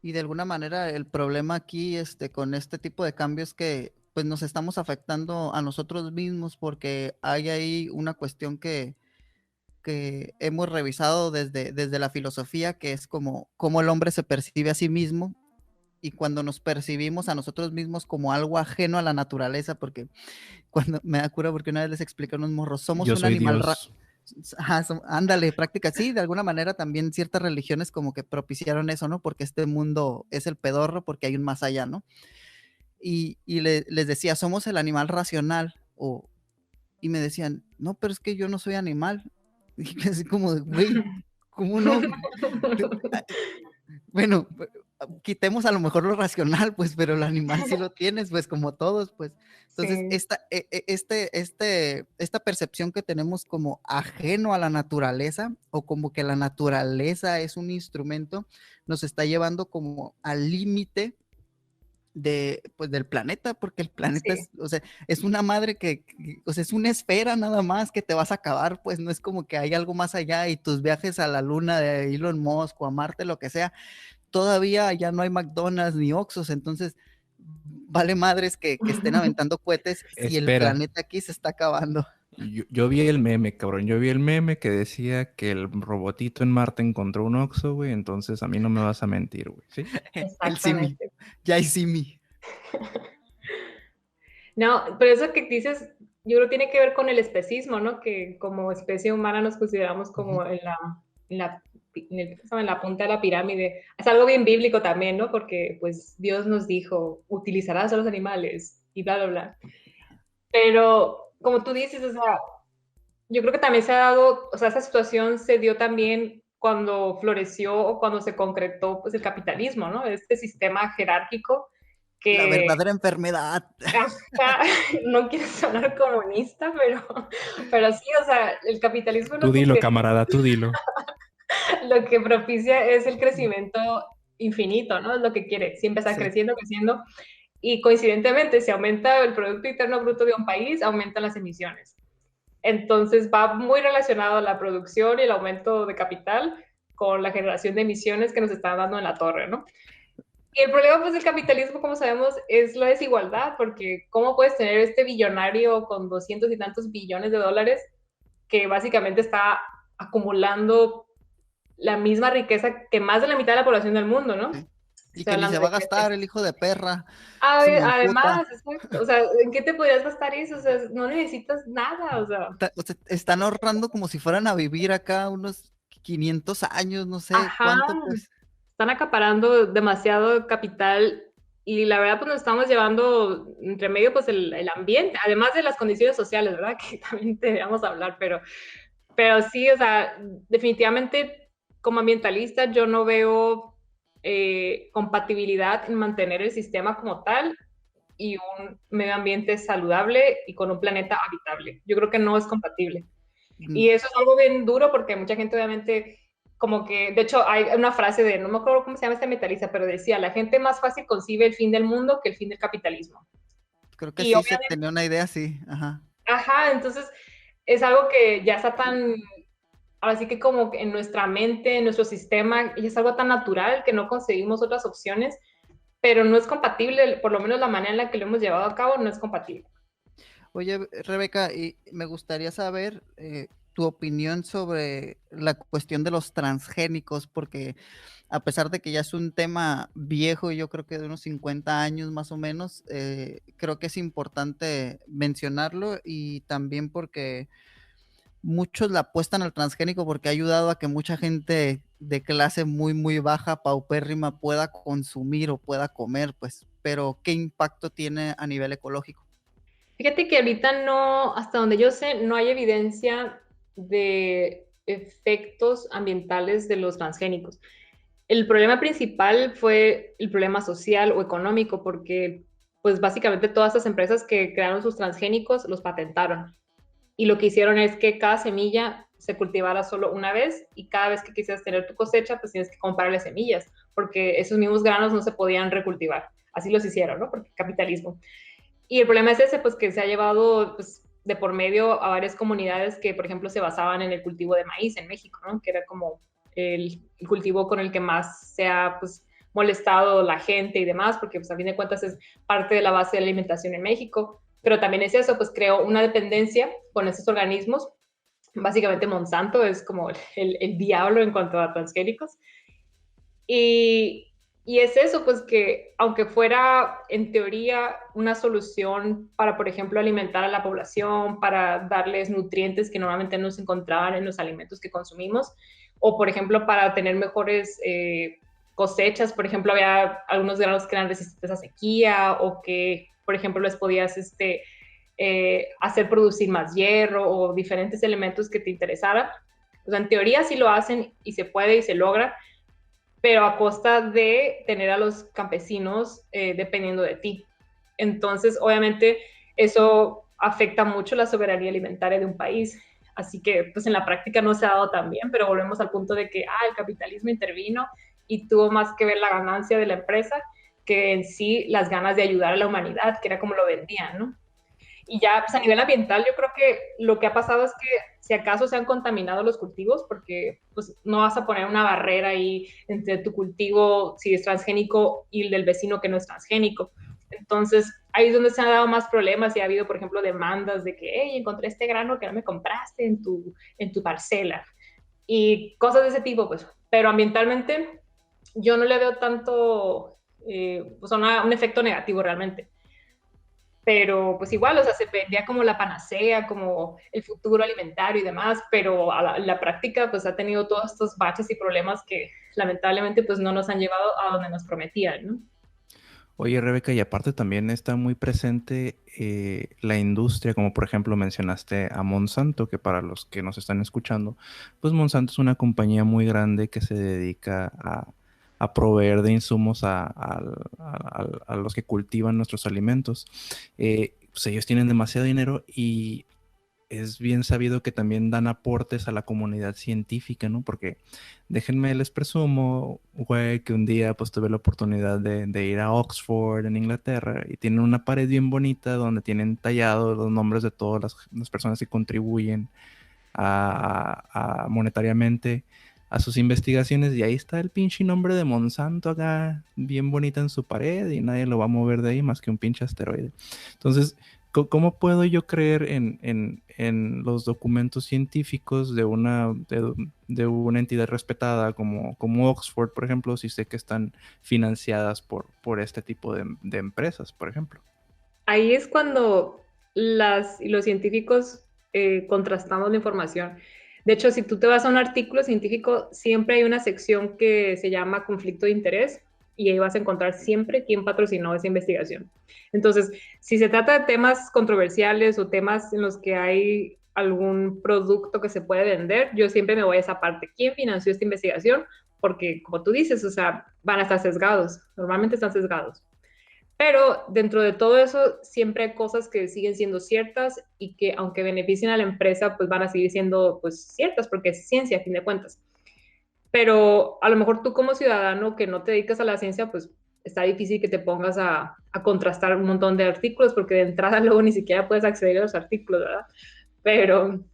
Y de alguna manera el problema aquí con este tipo de cambios que pues nos estamos afectando a nosotros mismos porque hay ahí una cuestión que hemos revisado desde la filosofía, que es como cómo el hombre se percibe a sí mismo y cuando nos percibimos a nosotros mismos como algo ajeno a la naturaleza, porque cuando me da cura porque una vez les expliqué a unos morros, somos Yo un soy animal Dios. ándale, práctica, sí, de alguna manera también ciertas religiones como que propiciaron eso, ¿no? Porque este mundo es el pedorro porque hay un más allá, ¿no? Y les decía, somos el animal racional, y me decían, no, pero es que yo no soy animal. Y así como, güey, ¿cómo no? Bueno, quitemos a lo mejor lo racional, pues, pero el animal sí lo tienes, pues, como todos, pues. Entonces, Sí. esta percepción que tenemos como ajeno a la naturaleza, o como que la naturaleza es un instrumento, nos está llevando como al límite pues, del planeta, porque el planeta Sí. o sea, es una madre o sea, es una esfera nada más que te vas a acabar, pues no es como que hay algo más allá y tus viajes a la luna de Elon Musk o a Marte, lo que sea, todavía ya no hay McDonald's ni Oxxos, entonces vale madres que estén aventando cohetes si el Espera. planeta aquí se está acabando. Yo vi el meme, cabrón. Yo vi el meme que decía que el robotito en Marte encontró un Oxxo, güey. Entonces a mí no me vas a mentir, güey. ¿Sí? El simi, Exactamente. ya hay simi. No, pero eso que dices, yo creo que tiene que ver con el especismo, ¿no? Que como especie humana nos consideramos como en la punta de la pirámide. Es algo bien bíblico también, ¿no? Porque pues Dios nos dijo, utilizarás a los animales y bla, bla, bla. Pero como tú dices, o sea, yo creo que también se ha dado, o sea, esa situación se dio también cuando floreció o cuando se concretó pues el capitalismo, ¿no? Este sistema jerárquico La que verdadera enfermedad. ajá, no quiero sonar comunista, pero sí, o sea, el capitalismo Tú dilo, camarada, tú dilo. lo que propicia es el crecimiento infinito, ¿no? Es lo que quiere, siempre está Sí. creciendo, creciendo, y coincidentemente, si aumenta el Producto Interno Bruto de un país, aumentan las emisiones. Entonces va muy relacionado la producción y el aumento de capital con la generación de emisiones que nos están dando en la torre, ¿no? Y el problema pues del capitalismo, como sabemos, es la desigualdad, porque ¿cómo puedes tener este billonario con 200 y tantos billones de dólares que básicamente está acumulando la misma riqueza que más de la mitad de la población del mundo, ¿no? Sí. Y Estoy que ni se hablando va de a gente. gastar el hijo de perra. Eso me emputa. Además, exacto, o sea, ¿en qué te podrías gastar eso? O sea, no necesitas nada, o sea. O sea, están ahorrando como si fueran a vivir acá unos 500 años, no sé Ajá, cuánto, pues. están acaparando demasiado capital y la verdad pues nos estamos llevando entre medio pues el ambiente, además de las condiciones sociales, ¿verdad? Que también deberíamos hablar, pero sí, o sea, definitivamente como ambientalista yo no veo compatibilidad en mantener el sistema como tal y un medio ambiente saludable y con un planeta habitable. Yo creo que no es compatible. Y eso es algo bien duro porque mucha gente obviamente como que, de hecho hay una frase de, no me acuerdo cómo se llama esta metalista, pero decía, la gente más fácil concibe el fin del mundo que el fin del capitalismo. Creo que Y sí se tenía una idea así, ajá. Ajá, entonces es algo que ya está tan, ahora sí que como en nuestra mente, en nuestro sistema, y es algo tan natural que no conseguimos otras opciones, pero no es compatible, por lo menos la manera en la que lo hemos llevado a cabo no es compatible. Oye, Rebeca, y me gustaría saber tu opinión sobre la cuestión de los transgénicos, porque a pesar de que ya es un tema viejo, yo creo que de unos 50 años más o menos, creo que es importante mencionarlo y también porque muchos le apuestan al transgénico porque ha ayudado a que mucha gente de clase muy, muy baja, paupérrima, pueda consumir o pueda comer, pues, pero ¿qué impacto tiene a nivel ecológico? Fíjate que ahorita no, hasta donde yo sé, no hay evidencia de efectos ambientales de los transgénicos. El problema principal fue el problema social o económico, porque pues básicamente todas estas empresas que crearon sus transgénicos los patentaron. Y lo que hicieron es que cada semilla se cultivara solo una vez y cada vez que quisieras tener tu cosecha, pues tienes que comprarle semillas, porque esos mismos granos no se podían recultivar. Así los hicieron, ¿no? Porque capitalismo. Y el problema es ese, pues que se ha llevado pues, de por medio a varias comunidades que, por ejemplo, se basaban en el cultivo de maíz en México, ¿no? Que era como el cultivo con el que más se ha pues, molestado la gente y demás, porque pues, a fin de cuentas es parte de la base de la alimentación en México. Pero también es eso, pues creó una dependencia con esos organismos. Básicamente Monsanto es como el diablo en cuanto a transgénicos. Y, y es eso, pues que aunque fuera en teoría una solución para, por ejemplo, alimentar a la población, para darles nutrientes que normalmente no se encontraban en los alimentos que consumimos, o por ejemplo para tener mejores cosechas, por ejemplo, había algunos granos que eran resistentes a sequía o que, por ejemplo, les podías hacer producir más hierro o diferentes elementos que te interesaran. O sea, en teoría sí lo hacen y se puede y se logra, pero a costa de tener a los campesinos dependiendo de ti. Entonces, obviamente, eso afecta mucho la soberanía alimentaria de un país. Así que, pues en la práctica no se ha dado tan bien, pero volvemos al punto de que el capitalismo intervino y tuvo más que ver la ganancia de la empresa que en sí las ganas de ayudar a la humanidad, que era como lo vendían, ¿no? Y ya, pues a nivel ambiental, yo creo que lo que ha pasado es que si acaso se han contaminado los cultivos, porque pues no vas a poner una barrera ahí entre tu cultivo, si es transgénico, y el del vecino que no es transgénico. Entonces, ahí es donde se han dado más problemas y ha habido, por ejemplo, demandas de que, hey, encontré este grano que no me compraste en tu parcela. Y cosas de ese tipo, pues. Pero ambientalmente, yo no le veo tanto, pues, un efecto negativo realmente. Pero pues igual, o sea, se vendía como la panacea, como el futuro alimentario y demás, pero a la práctica pues ha tenido todos estos baches y problemas que lamentablemente pues no nos han llevado a donde nos prometían, ¿no? Oye, Rebeca, y aparte también está muy presente la industria, como por ejemplo mencionaste a Monsanto, que para los que nos están escuchando, pues Monsanto es una compañía muy grande que se dedica a proveer de insumos a los que cultivan nuestros alimentos. Pues ellos tienen demasiado dinero y es bien sabido que también dan aportes a la comunidad científica, ¿no? Porque déjenme les presumo, güey, que un día pues tuve la oportunidad de ir a Oxford en Inglaterra y tienen una pared bien bonita donde tienen tallados los nombres de todas las personas que contribuyen monetariamente a sus investigaciones y ahí está el pinche nombre de Monsanto acá bien bonita en su pared y nadie lo va a mover de ahí más que un pinche asteroide. Entonces, ¿cómo puedo yo creer en los documentos científicos de una entidad respetada como Oxford, por ejemplo, si sé que están financiadas por este tipo de empresas, por ejemplo? Ahí es cuando los científicos contrastamos la información. De hecho, si tú te vas a un artículo científico, siempre hay una sección que se llama conflicto de interés y ahí vas a encontrar siempre quién patrocinó esa investigación. Entonces, si se trata de temas controversiales o temas en los que hay algún producto que se puede vender, yo siempre me voy a esa parte. ¿Quién financió esta investigación? Porque, como tú dices, o sea, van a estar sesgados, normalmente están sesgados. Pero dentro de todo eso siempre hay cosas que siguen siendo ciertas y que aunque beneficien a la empresa, pues van a seguir siendo pues ciertas porque es ciencia a fin de cuentas. Pero a lo mejor tú como ciudadano que no te dedicas a la ciencia, pues está difícil que te pongas a contrastar un montón de artículos porque de entrada luego ni siquiera puedes acceder a los artículos, ¿verdad? Pero,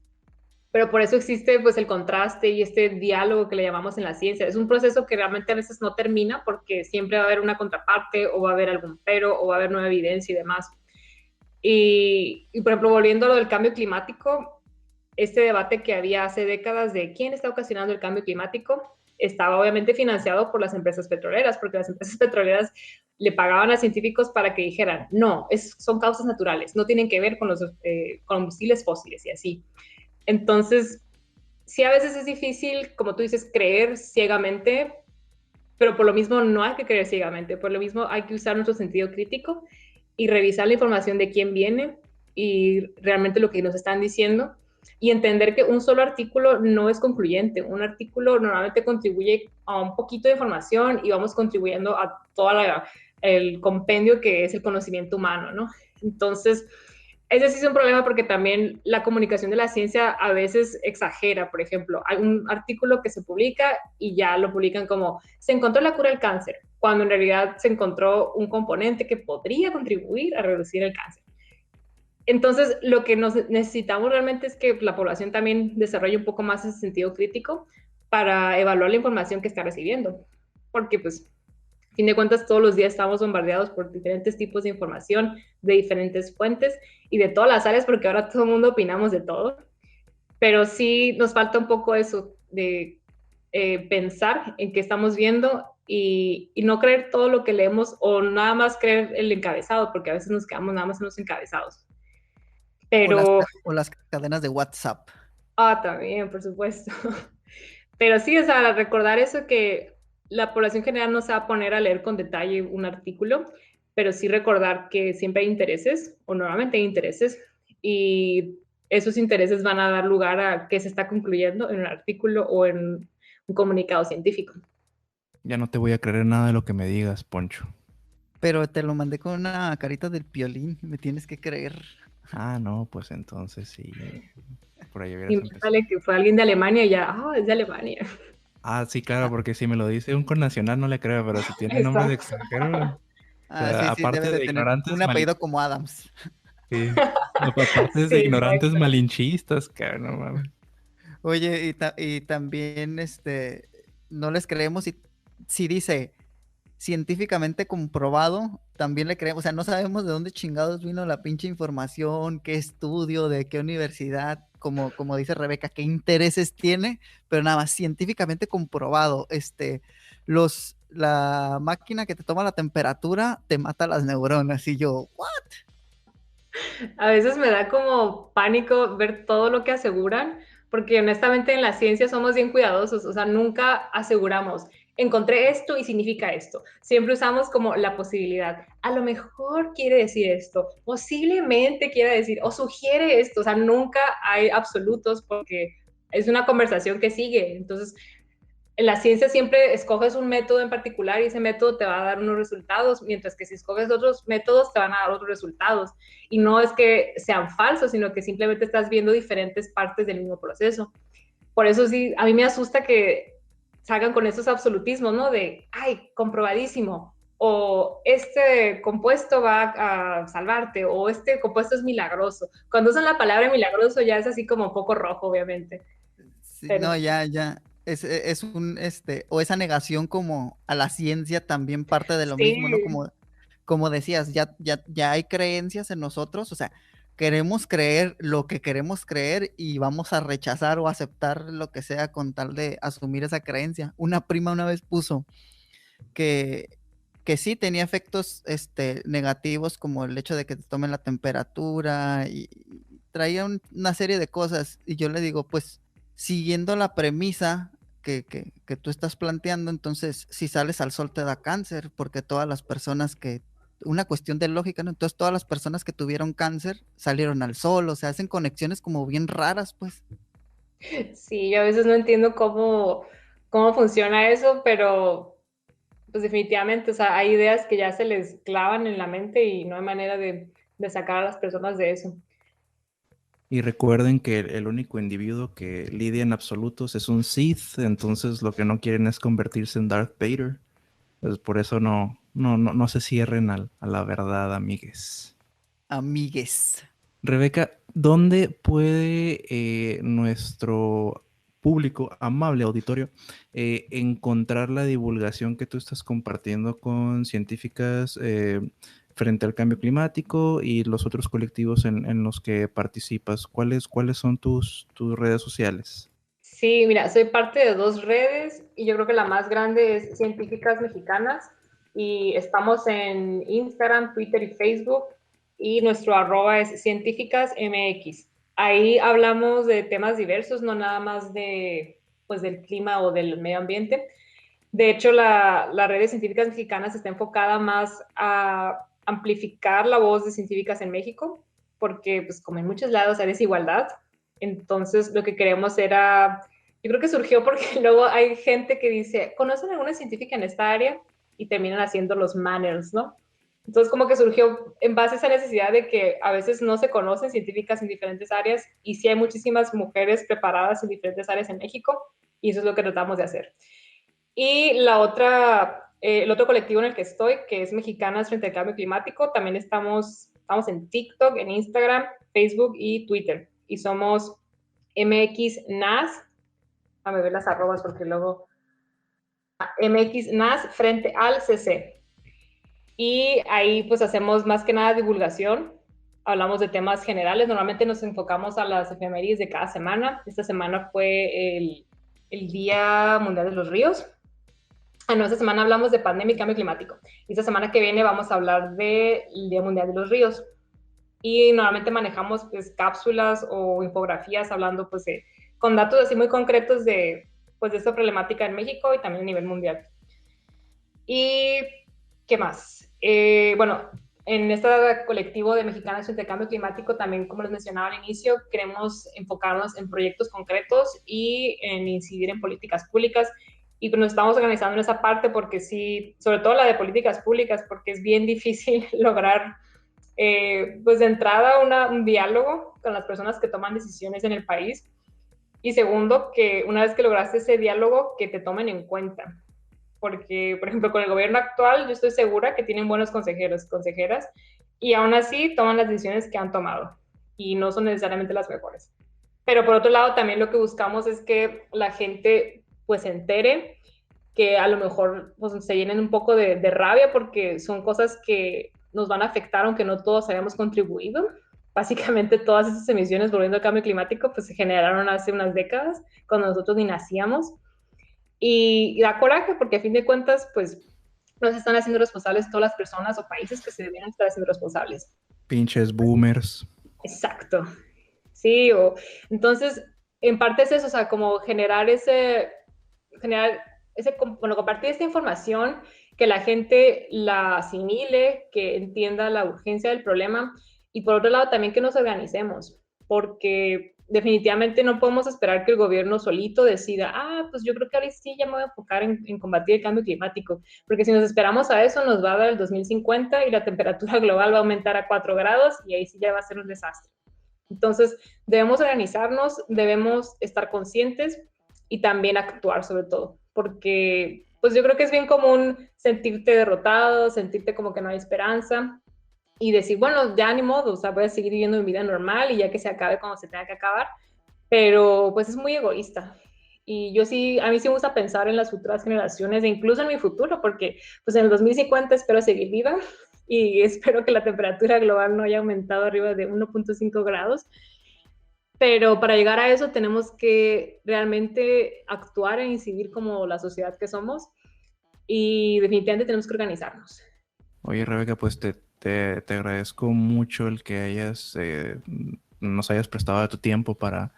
pero por eso existe pues el contraste y este diálogo que le llamamos en la ciencia. Es un proceso que realmente a veces no termina porque siempre va a haber una contraparte o va a haber algún pero o va a haber nueva evidencia y demás. Y por ejemplo, volviendo a lo del cambio climático, este debate que había hace décadas de quién está ocasionando el cambio climático estaba obviamente financiado por las empresas petroleras, porque las empresas petroleras le pagaban a científicos para que dijeran, no, son causas naturales, no tienen que ver con los combustibles fósiles y así. Entonces, sí, a veces es difícil, como tú dices, creer ciegamente, pero por lo mismo no hay que creer ciegamente, por lo mismo hay que usar nuestro sentido crítico y revisar la información de quién viene y realmente lo que nos están diciendo y entender que un solo artículo no es concluyente. Un artículo normalmente contribuye a un poquito de información y vamos contribuyendo a todo el compendio que es el conocimiento humano, ¿no? Entonces, ese sí es un problema porque también la comunicación de la ciencia a veces exagera. Por ejemplo, hay un artículo que se publica y ya lo publican como se encontró la cura del cáncer, cuando en realidad se encontró un componente que podría contribuir a reducir el cáncer. Entonces, lo que necesitamos realmente es que la población también desarrolle un poco más ese sentido crítico para evaluar la información que está recibiendo. Porque, pues, a fin de cuentas, todos los días estamos bombardeados por diferentes tipos de información de diferentes fuentes y de todas las áreas, porque ahora todo el mundo opinamos de todo. Pero sí nos falta un poco eso de pensar en qué estamos viendo y no creer todo lo que leemos o nada más creer el encabezado, porque a veces nos quedamos nada más en los encabezados. Pero... O las cadenas de WhatsApp. También, por supuesto. Pero sí, o sea, recordar eso que la población general no se va a poner a leer con detalle un artículo, pero sí recordar que siempre hay intereses, o normalmente hay intereses, y esos intereses van a dar lugar a qué se está concluyendo en un artículo o en un comunicado científico. Ya no te voy a creer nada de lo que me digas, Poncho. Pero te lo mandé con una carita del Piolín, me tienes que creer. Ah, no, pues entonces sí. Por ahí hubieras Y empezado. sale que fue alguien de Alemania y ya, es de Alemania. Ah, sí, claro, porque si me lo dice un connacional no le creo, pero si tiene nombre de extranjero, Sí, aparte debe de de tener ignorantes un apellido como Adams. sí. Aparte de Sí, ignorantes exacto. malinchistas, que no mames. Oye, y también no les creemos si dice científicamente comprobado, también le creemos, o sea, no sabemos de dónde chingados vino la pinche información, qué estudio, de qué universidad, como dice Rebeca, qué intereses tiene, pero nada más científicamente comprobado, la máquina que te toma la temperatura te mata las neuronas y yo, ¿what? A veces me da como pánico ver todo lo que aseguran, porque honestamente en la ciencia somos bien cuidadosos, o sea, nunca aseguramos, encontré esto y significa esto. Siempre usamos como la posibilidad, a lo mejor quiere decir esto, posiblemente quiere decir, o sugiere esto, o sea, nunca hay absolutos porque es una conversación que sigue. Entonces, en la ciencia siempre escoges un método en particular y ese método te va a dar unos resultados, mientras que si escoges otros métodos te van a dar otros resultados. Y no es que sean falsos, sino que simplemente estás viendo diferentes partes del mismo proceso. Por eso sí, a mí me asusta que salgan con esos absolutismos, ¿no? De, ay, comprobadísimo, o este compuesto va a salvarte, o este compuesto es milagroso. Cuando usan la palabra milagroso ya es así como un poco rojo, obviamente. Sí, Pero no, ya. Es o esa negación como a la ciencia también parte de lo sí, mismo, ¿no? Como decías, ya hay creencias en nosotros, o sea, queremos creer lo que queremos creer y vamos a rechazar o aceptar lo que sea con tal de asumir esa creencia. Una prima una vez puso que, que sí tenía efectos negativos como el hecho de que te tomen la temperatura y traía una serie de cosas y yo le digo, pues siguiendo la premisa que tú estás planteando, entonces si sales al sol te da cáncer, porque todas las personas una cuestión de lógica, ¿no? Entonces todas las personas que tuvieron cáncer salieron al sol, o sea, hacen conexiones como bien raras, pues. sí, yo a veces no entiendo cómo funciona eso, pero pues definitivamente, o sea, hay ideas que ya se les clavan en la mente y no hay manera de sacar a las personas de eso. Y recuerden que el único individuo que lidia en absolutos es un Sith, entonces lo que no quieren es convertirse en Darth Vader. Pues por eso no se cierren a la verdad, amigues. Amigues. Rebeca, ¿dónde puede nuestro público, amable auditorio, encontrar la divulgación que tú estás compartiendo con científicas frente al cambio climático y los otros colectivos en los que participas? ¿Cuáles son tus redes sociales? Sí, mira, soy parte de 2 redes y yo creo que la más grande es Científicas Mexicanas y estamos en Instagram, Twitter y Facebook y nuestro arroba es científicasmx. Ahí hablamos de temas diversos, no nada más de, pues, del clima o del medio ambiente. De hecho, la red de científicas mexicanas está enfocada más a amplificar la voz de científicas en México, porque pues como en muchos lados hay desigualdad, entonces lo que queremos era, yo creo que surgió porque luego hay gente que dice, ¿conocen alguna científica en esta área? Y terminan haciendo los manners, ¿no? Entonces como que surgió en base a esa necesidad de que a veces no se conocen científicas en diferentes áreas y sí hay muchísimas mujeres preparadas en diferentes áreas en México y eso es lo que tratamos de hacer. Y la otra, el otro colectivo en el que estoy, que es Mexicanas frente al Cambio Climático, también estamos en TikTok, en Instagram, Facebook y Twitter. Y somos MXNAS, a ver las arrobas porque luego, MXNAS frente al CC. Y ahí pues hacemos más que nada divulgación, hablamos de temas generales, normalmente nos enfocamos a las efemérides de cada semana. Esta semana fue el Día Mundial de los Ríos. No, esta semana hablamos de pandemia y cambio climático. Y esta semana que viene vamos a hablar del Día Mundial de los Ríos. Y normalmente manejamos pues cápsulas o infografías hablando pues con datos así muy concretos pues de esta problemática en México y también a nivel mundial. ¿Y qué más? Bueno, en este colectivo de Mexicanas frente al Cambio Climático también, como les mencionaba al inicio, queremos enfocarnos en proyectos concretos y en incidir en políticas públicas. Y pues nos estamos organizando en esa parte porque sí, sobre todo la de políticas públicas, porque es bien difícil lograr, pues de entrada, un diálogo con las personas que toman decisiones en el país. Y segundo, que una vez que lograste ese diálogo, que te tomen en cuenta porque, por ejemplo, con el gobierno actual yo estoy segura que tienen buenos consejeros, consejeras, y aún así toman las decisiones que han tomado y no son necesariamente las mejores. Pero por otro lado, también lo que buscamos es que la gente pues se entere, que a lo mejor pues, se llenen un poco de rabia porque son cosas que nos van a afectar aunque no todos hayamos contribuido. Básicamente todas esas emisiones, volviendo al cambio climático, pues se generaron hace unas décadas, cuando nosotros ni nacíamos. Y da coraje porque a fin de cuentas, pues, no se están haciendo responsables todas las personas o países que se debieran estar haciendo responsables. Pinches boomers. Exacto. Sí, entonces, en parte es eso, o sea, como bueno, compartir esta información, que la gente la asimile, que entienda la urgencia del problema y por otro lado también que nos organicemos, porque definitivamente no podemos esperar que el gobierno solito decida, pues yo creo que ahora sí ya me voy a enfocar en combatir el cambio climático, porque si nos esperamos a eso nos va a dar el 2050 y la temperatura global va a aumentar a 4 grados y ahí sí ya va a ser un desastre. Entonces, debemos organizarnos, debemos estar conscientes y también actuar sobre todo, porque pues yo creo que es bien común sentirte derrotado, sentirte como que no hay esperanza y decir, bueno, ya ni modo, o sea, voy a seguir viviendo mi vida normal y ya que se acabe cuando se tenga que acabar, pero pues es muy egoísta. Y yo sí, a mí sí me gusta pensar en las futuras generaciones e incluso en mi futuro, porque pues en el 2050 espero seguir viva y espero que la temperatura global no haya aumentado arriba de 1.5 grados. Pero para llegar a eso tenemos que realmente actuar e incidir como la sociedad que somos y definitivamente tenemos que organizarnos. Oye, Rebeca, pues te agradezco mucho el que nos hayas prestado de tu tiempo para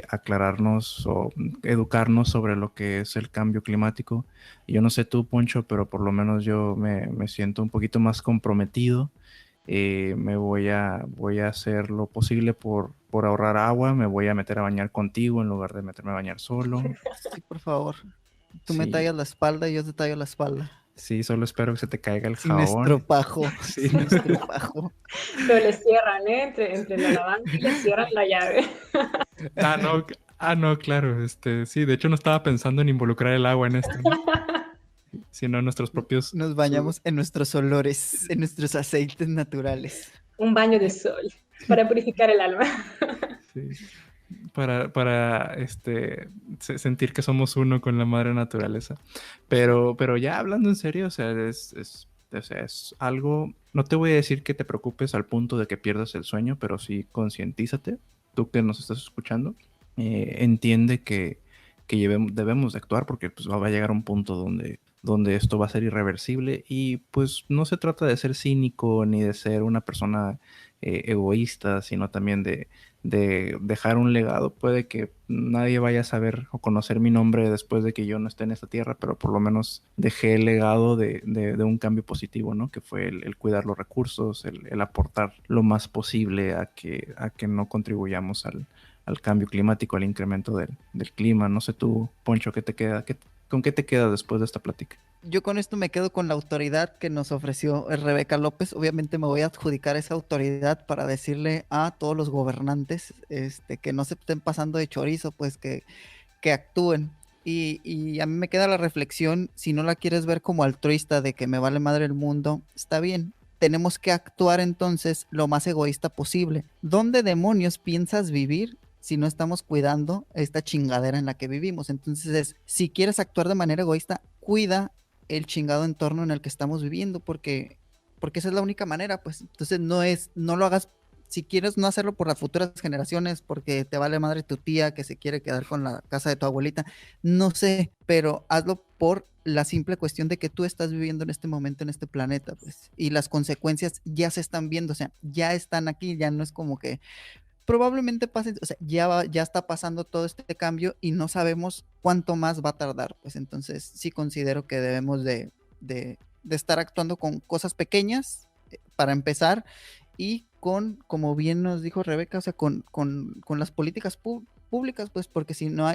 aclararnos o educarnos sobre lo que es el cambio climático. Yo no sé tú, Poncho, pero por lo menos yo me siento un poquito más comprometido. Voy a hacer lo posible por ahorrar agua. Me voy a meter a bañar contigo en lugar de meterme a bañar solo. Sí, por favor. Tú me Sí. tallas la espalda y yo te tallo la espalda. Sí, solo espero que se te caiga el Sin jabón. estropajo. Sí. Sin estropajo. Pero le cierran, ¿eh? Entre la lavanda y le cierran la llave. No, claro, sí, de hecho no estaba pensando en involucrar el agua en esto, ¿no? Sino en nuestros propios... Nos bañamos en nuestros olores, en nuestros aceites naturales. Un baño de sol para purificar el alma. Sí. Para sentir que somos uno con la madre naturaleza. Pero ya hablando en serio, o sea, es algo... No te voy a decir que te preocupes al punto de que pierdas el sueño, pero sí concientízate, tú que nos estás escuchando, entiende que debemos de actuar porque pues, va a llegar un punto donde esto va a ser irreversible y pues no se trata de ser cínico ni de ser una persona egoísta, sino también de dejar un legado. Puede que nadie vaya a saber o conocer mi nombre después de que yo no esté en esta tierra, pero por lo menos dejé el legado de un cambio positivo, ¿no? Que fue el cuidar los recursos, el aportar lo más posible a que no contribuyamos al cambio climático, al incremento del clima. No sé tú, Poncho, ¿qué te queda? ¿Con qué te queda después de esta plática? Yo con esto me quedo con la autoridad que nos ofreció Rebeca López. Obviamente me voy a adjudicar esa autoridad para decirle a todos los gobernantes que no se estén pasando de chorizo, pues que actúen. Y a mí me queda la reflexión, si no la quieres ver como altruista de que me vale madre el mundo, está bien. Tenemos que actuar entonces lo más egoísta posible. ¿Dónde demonios piensas vivir si no estamos cuidando esta chingadera en la que vivimos? Entonces, si quieres actuar de manera egoísta, cuida el chingado entorno en el que estamos viviendo, porque esa es la única manera, pues. Entonces no lo hagas, si quieres no hacerlo por las futuras generaciones, porque te vale madre tu tía que se quiere quedar con la casa de tu abuelita, no sé, pero hazlo por la simple cuestión de que tú estás viviendo en este momento en este planeta, pues, y las consecuencias ya se están viendo, o sea, ya están aquí, ya no es como que probablemente pase, o sea, ya está pasando todo este cambio y no sabemos cuánto más va a tardar, pues entonces sí considero que debemos de estar actuando con cosas pequeñas para empezar y como bien nos dijo Rebeca, o sea, con las políticas públicas, pues porque si no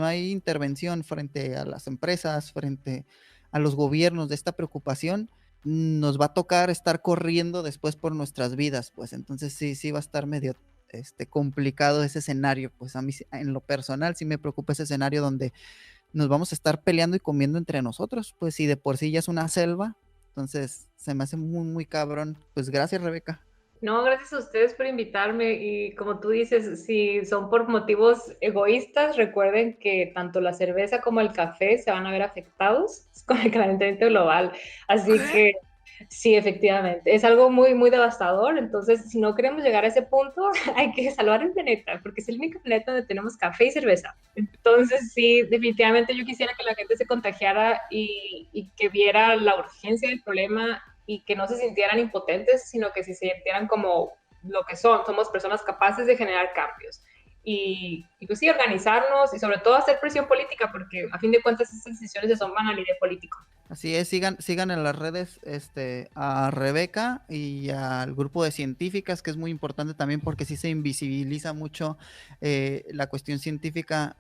hay intervención frente a las empresas, frente a los gobiernos de esta preocupación, nos va a tocar estar corriendo después por nuestras vidas, pues entonces sí va a estar medio complicado ese escenario. Pues a mí en lo personal sí me preocupa ese escenario donde nos vamos a estar peleando y comiendo entre nosotros, pues si de por sí ya es una selva, entonces se me hace muy muy cabrón. Pues gracias, Rebeca. No, gracias a ustedes por invitarme y como tú dices, si son por motivos egoístas, recuerden que tanto la cerveza como el café se van a ver afectados con el calentamiento global, así que sí, efectivamente, es algo muy, muy devastador. Entonces, si no queremos llegar a ese punto, hay que salvar el planeta, porque es el único planeta donde tenemos café y cerveza. Entonces, sí, definitivamente yo quisiera que la gente se contagiara y que viera la urgencia del problema y que no se sintieran impotentes, sino que se sintieran como lo que son. Somos personas capaces de generar cambios. Y pues sí, organizarnos y sobre todo hacer presión política, porque a fin de cuentas esas decisiones se toman a nivel político. Así es, sigan en las redes a Rebeca y al grupo de científicas, que es muy importante también porque sí se invisibiliza mucho la cuestión científica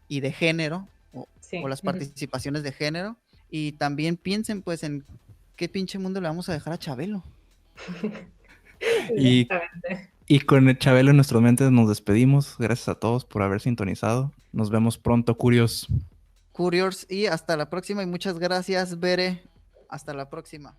y de género o las participaciones de género. Y también piensen pues en qué pinche mundo le vamos a dejar a Chabelo. Y con Chabelo en nuestras mentes nos despedimos. Gracias a todos por haber sintonizado. Nos vemos pronto, Curios. Y hasta la próxima. Y muchas gracias, Bere. Hasta la próxima.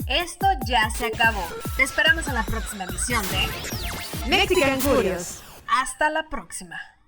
Esto ya se acabó. Te esperamos en la próxima emisión de Mexican Curios. Hasta la próxima.